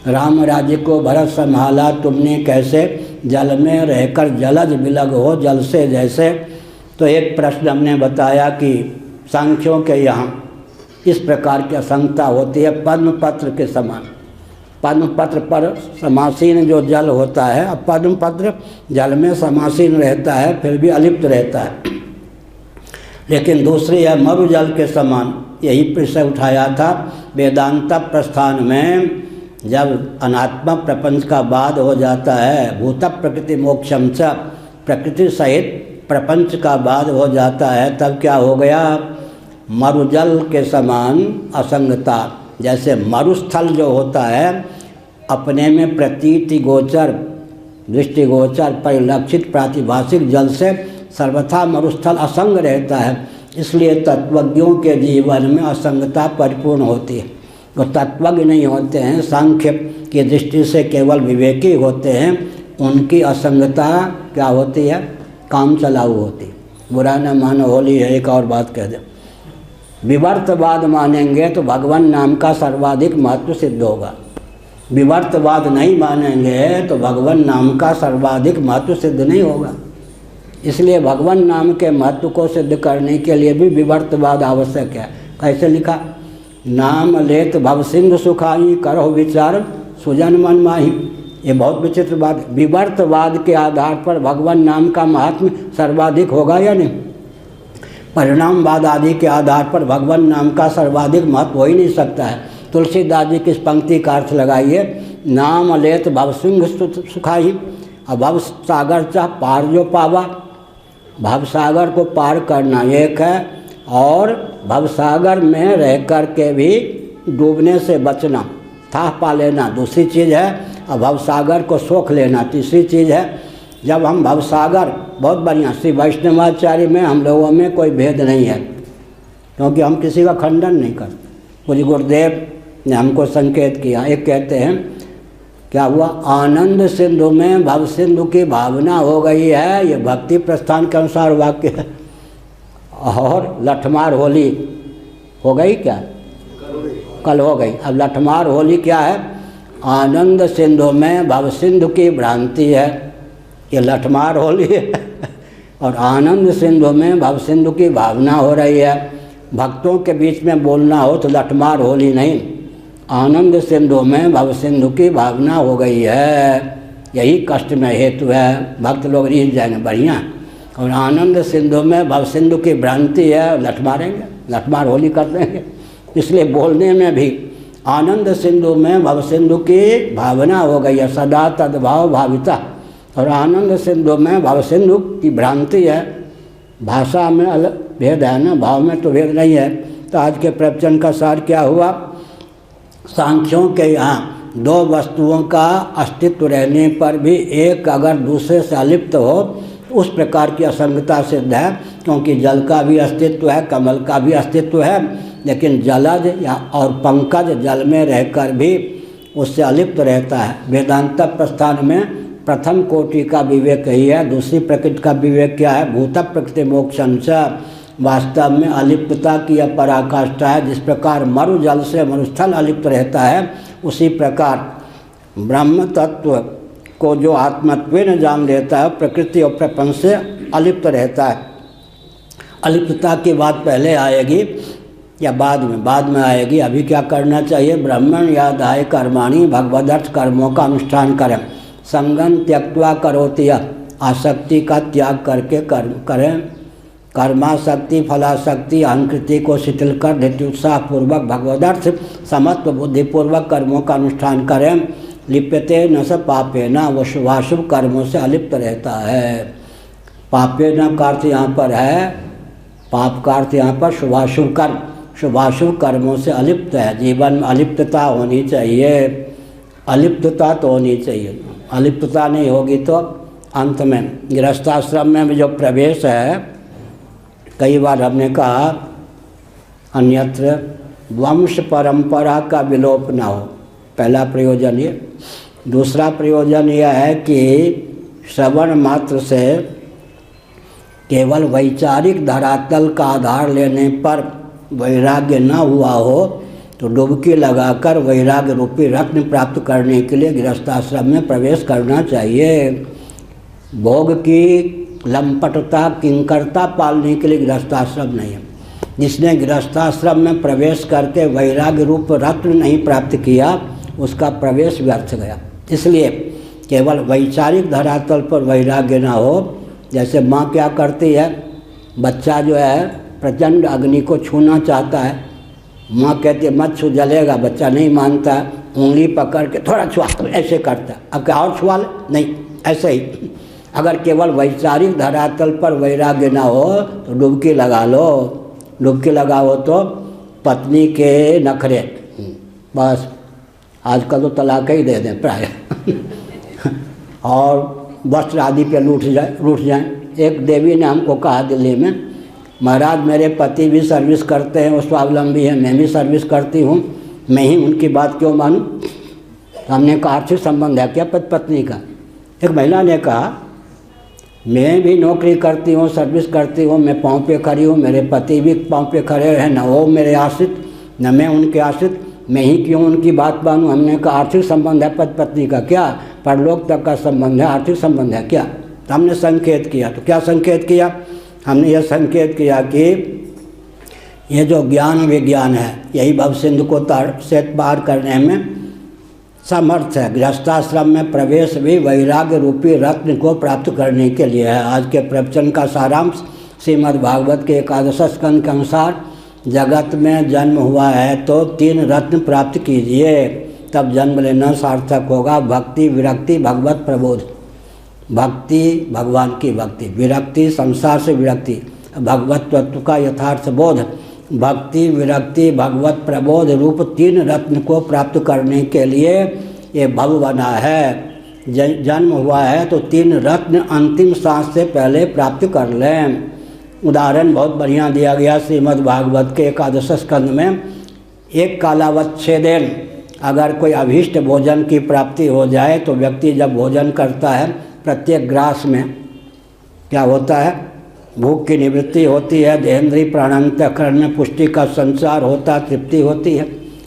Speaker 1: राम राज्य को भरत संभाला तुमने कैसे, जल में रहकर जलज विलग हो जल से जैसे। तो एक प्रश्न हमने बताया कि सांख्यों के यहाँ इस प्रकार की असंगता होती है पद्म पत्र के समान। पद्म पत्र पर समासीन जो जल होता है, अब पद्म पत्र जल में समासीन रहता है फिर भी अलिप्त रहता है, लेकिन दूसरी है मरुजल के समान। यही प्रश्न उठाया था वेदांत प्रस्थान में। जब अनात्मा प्रपंच का बाद हो जाता है, भूत प्रकृति मोक्षम च, प्रकृति सहित प्रपंच का बाद हो जाता है, तब क्या हो गया, मरुजल के समान असंगता। जैसे मरुस्थल जो होता है अपने में प्रतीति गोचर, दृष्टिगोचर, परिलक्षित, प्रातिभाषिक जल से सर्वथा मरुस्थल असंग रहता है। इसलिए तत्वज्ञों के जीवन में असंगता परिपूर्ण होती है। वो तत्वज्ञ नहीं होते हैं, सांख्य की दृष्टि से केवल विवेकी होते हैं, उनकी असंगता क्या होती है, काम चलाऊ होती है। बुरा न मानो होली है। एक और बात कह दे, विवर्तवाद मानेंगे तो भगवान नाम का सर्वाधिक महत्व सिद्ध होगा। विवर्तवाद नहीं मानेंगे तो भगवान नाम का सर्वाधिक महत्व सिद्ध नहीं होगा। इसलिए भगवान नाम के महत्व को सिद्ध करने के लिए भी विवर्तवाद आवश्यक है। कैसे लिखा, नाम लेत भव सिंधु सुखाई, करो विचार सुजन मन माही। ये बहुत विचित्र बात है। विवर्तवाद के आधार पर भगवान नाम का महात्म्य सर्वाधिक होगा या नहीं? परिणामवाद आदि के आधार पर भगवान नाम का सर्वाधिक महत्व हो ही नहीं सकता है। तुलसीदास जी की इस पंक्ति का अर्थ लगाइए, नाम लेत भव सिंधु सुखाई, अब भव सागर चाह पार जो पावा। भव सागर को पार करना एक है, और भव सागर में रह कर के भी डूबने से बचना, था पा लेना दूसरी चीज़ है, और भव सागर को सोख लेना तीसरी चीज़ है। जब हम भवसागर, बहुत बढ़िया, श्री वैष्णवाचार्य में हम लोगों में कोई भेद नहीं है, क्योंकि हम किसी का खंडन नहीं करते। पूज्य गुरुदेव ने हमको संकेत किया। एक कहते हैं क्या हुआ, आनंद सिंधु में भव सिंधु की भावना हो गई है, ये भक्ति प्रस्थान के अनुसार वाक्य है। और लठमार होली हो गई क्या, कल हो गई। अब लठमार होली क्या है, आनंद सिंधु में भव सिंधु की भ्रांति है, ये लठमार होली है। और आनंद सिंधु में भव सिंधु की भावना हो रही है। भक्तों के बीच में बोलना हो तो लठमार होली नहीं, आनंद सिंधु में भव सिंधु की भावना हो गई है। यही कष्ट में हेतु है, भक्त लोग रीझ जाएंगे, बढ़िया। और आनंद सिंधु में भव सिंधु की भ्रांति है, लठमारेंगे, लठमार होली कर देंगे। इसलिए बोलने में भी आनंद सिंधु में भव सिंधु की भावना हो गई है, सदा तद्भाव भाविता। और आनंद सिंधु में भव सिंधु की भ्रांति है। भाषा में अलग भेद है ना, भाव में तो भेद नहीं है। तो आज के प्रवचन का सार क्या हुआ, सांख्यों के यहाँ दो वस्तुओं का अस्तित्व रहने पर भी एक अगर दूसरे से अलिप्त हो, उस प्रकार की असंगता सिद्ध है। क्योंकि जल का भी अस्तित्व है, कमल का भी अस्तित्व है, लेकिन जलज या और पंकज जल में रहकर भी उससे अलिप्त रहता है। वेदांत प्रस्थान में प्रथम कोटि का विवेक ही है। दूसरी प्रकृति का विवेक क्या है, भूत प्रकृति मोक्षं च। वास्तव में अलिप्तता की यह पराकाष्ठा है। जिस प्रकार मरु जल से मरुस्थल अलिप्त रहता है, उसी प्रकार ब्रह्म तत्व को जो आत्मत्व न जान लेता है, प्रकृति और प्रपंच से अलिप्त रहता है। अलिप्तता की बात पहले आएगी या बाद में आएगी। अभी क्या करना चाहिए, ब्रह्मण यादाय कर्माणि, भगवदर्थ कर्मों का अनुष्ठान करें। संगम त्यक्त्वा करोति, आसक्ति का त्याग करके कर्म करें। कर्मासक्ति, फलासक्ति, अहंकृति को शिथिल कर धृत्युत्साहपूर्वक भगवदर्थ समत्व बुद्धिपूर्वक कर्मों का अनुष्ठान करें। लिप्यते न स पापेन, वो शुभाशुभ कर्मों से अलिप्त रहता है। पापे न का अर्थ यहाँ पर है, पाप का अर्थ यहाँ पर शुभाशुभ कर्म, शुभाशुभ कर्मों से अलिप्त है। जीवन में अलिप्तता होनी चाहिए, अलिप्तता तो होनी चाहिए। अलिप्तता नहीं होगी तो अंत में गृहस्थाश्रम में जो प्रवेश है, कई बार हमने कहा अन्यत्र वंश परंपरा का विलोप ना हो, पहला प्रयोजन ये। दूसरा प्रयोजन यह है कि श्रवण मात्र से केवल वैचारिक धरातल का आधार लेने पर वैराग्य न हुआ हो तो डुबकी लगाकर वैराग्य रूपी रत्न प्राप्त करने के लिए गृहस्थाश्रम में प्रवेश करना चाहिए। भोग की लंपटता किंकरता पालने के लिए गृहस्थाश्रम नहीं है। जिसने गृहस्थाश्रम में प्रवेश करके वैराग्य रूप रत्न नहीं प्राप्त किया, उसका प्रवेश व्यर्थ गया। इसलिए केवल वैचारिक धरातल पर वैराग्य ना हो। जैसे माँ क्या करती है, बच्चा जो है प्रचंड अग्नि को छूना चाहता है, माँ कहती है मत छू, जलेगा, बच्चा नहीं मानता, उंगली पकड़ के थोड़ा छुआ, ऐसे करता है। अब क्या और छुआ ले, नहीं, ऐसे ही। अगर केवल वैचारिक धरातल पर वैराग्य ना हो तो डुबकी लगा लो। डुबकी लगाओ तो पत्नी के नखरे, बस आजकल तो तलाक ही दे दें प्राय और वस्त्र आदि पे रूठ जाएं। एक देवी ने हमको कहा दिल्ली में, महाराज मेरे पति भी सर्विस करते हैं, वो स्वावलंबी हैं, मैं भी सर्विस करती हूँ, मैं ही उनकी बात क्यों मानूं? हमने कहा आर्थिक संबंध है क्या पति पत्नी का? एक महिला ने कहा मैं भी नौकरी करती हूँ, सर्विस करती हूँ, मैं पाँव पे खड़ी हूँ, मेरे पति भी पाँव पे खड़े हैं, न वो मेरे आश्रित न मैं उनके आश्रित, मैं ही क्यों उनकी बात मानूं? हमने कहा आर्थिक संबंध है पति पत्नी का क्या? परलोक तक का संबंध है, आर्थिक संबंध है क्या? तो हमने संकेत किया। तो क्या संकेत किया? हमने यह संकेत किया कि ये जो ज्ञान विज्ञान है यही भवसिंधु को से पार करने में समर्थ है। गृहस्थाश्रम में प्रवेश भी वैराग्य रूपी रत्न को प्राप्त करने के लिए है। आज के प्रवचन का सारांश श्रीमद् भागवत के 11 स्कंद के अनुसार जगत में जन्म हुआ है तो 3 रत्न प्राप्त कीजिए, तब जन्म लेना सार्थक होगा। भक्ति, विरक्ति, भगवत प्रबोध। भक्ति भगवान की भक्ति, विरक्ति संसार से विरक्ति, भगवत तत्व का यथार्थ बोध। भक्ति, विरक्ति, भगवत प्रबोध रूप 3 रत्न को प्राप्त करने के लिए ये भव बना है। जन्म हुआ है तो 3 रत्न अंतिम सांस से पहले प्राप्त कर लें। उदाहरण बहुत बढ़िया दिया गया श्रीमद् भागवत के 11 स्कंद में। एक कालावच्छेदेन, अगर कोई अभीष्ट भोजन की प्राप्ति हो जाए तो व्यक्ति जब भोजन करता है प्रत्येक ग्रास में क्या होता है? भूख की निवृत्ति होती है, देहेंद्रीय प्राणांतकरण में पुष्टि का संचार होता है, तृप्ति होती है।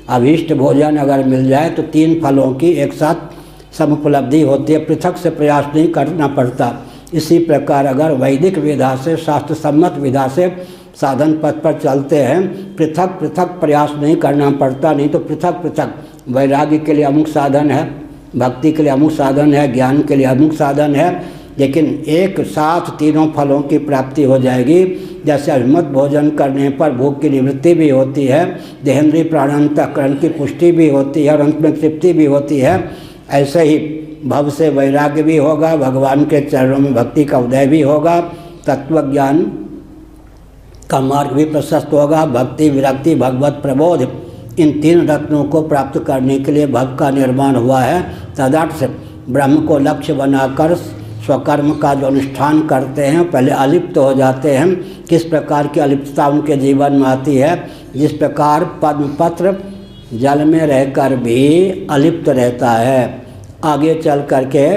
Speaker 1: अभीष्ट भोजन अगर मिल जाए तो 3 फलों की एक साथ समुपलब्धि होती है, पृथक से प्रयास नहीं करना पड़ता। इसी प्रकार अगर वैदिक विधा से, शास्त्र सम्मत विधा से साधन पथ पर चलते हैं, पृथक पृथक प्रयास नहीं करना पड़ता। नहीं तो पृथक पृथक वैराग्य के लिए अमुक साधन है, भक्ति के लिए अमुक साधन है, ज्ञान के लिए अमुक साधन है, लेकिन एक साथ तीनों फलों की प्राप्ति हो जाएगी। जैसे अभिमत भोजन करने पर भूख की निवृत्ति भी होती है, देहेंद्रीय प्राणांतकरण की पुष्टि भी होती है और अंत में तृप्ति भी होती है, ऐसे ही भव से वैराग्य भी होगा, भगवान के चरणों में भक्ति का उदय भी होगा, तत्व ज्ञान का मार्ग भी प्रशस्त होगा। भक्ति, विरक्ति, भगवत प्रबोध, इन 3 रत्नों को प्राप्त करने के लिए भव का निर्माण हुआ है। तदर्थ से ब्रह्म को लक्ष्य बनाकर स्वकर्म का जो अनुष्ठान करते हैं पहले अलिप्त हो जाते हैं। किस प्रकार की अलिप्तता उनके जीवन में आती है? जिस प्रकार पद्मपत्र जल में रहकर भी अलिप्त रहता है, आगे चल करके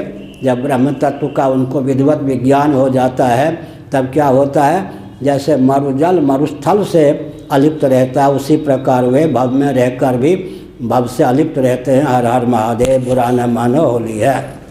Speaker 1: जब ब्रह्म तत्व का उनको विधिवत विज्ञान हो जाता है तब क्या होता है? जैसे मरुजल मरुस्थल से अलिप्त रहता है, उसी प्रकार वे भव में रहकर भी भव से अलिप्त रहते हैं। हर हर महादेव। बुरा न मानो, होली है।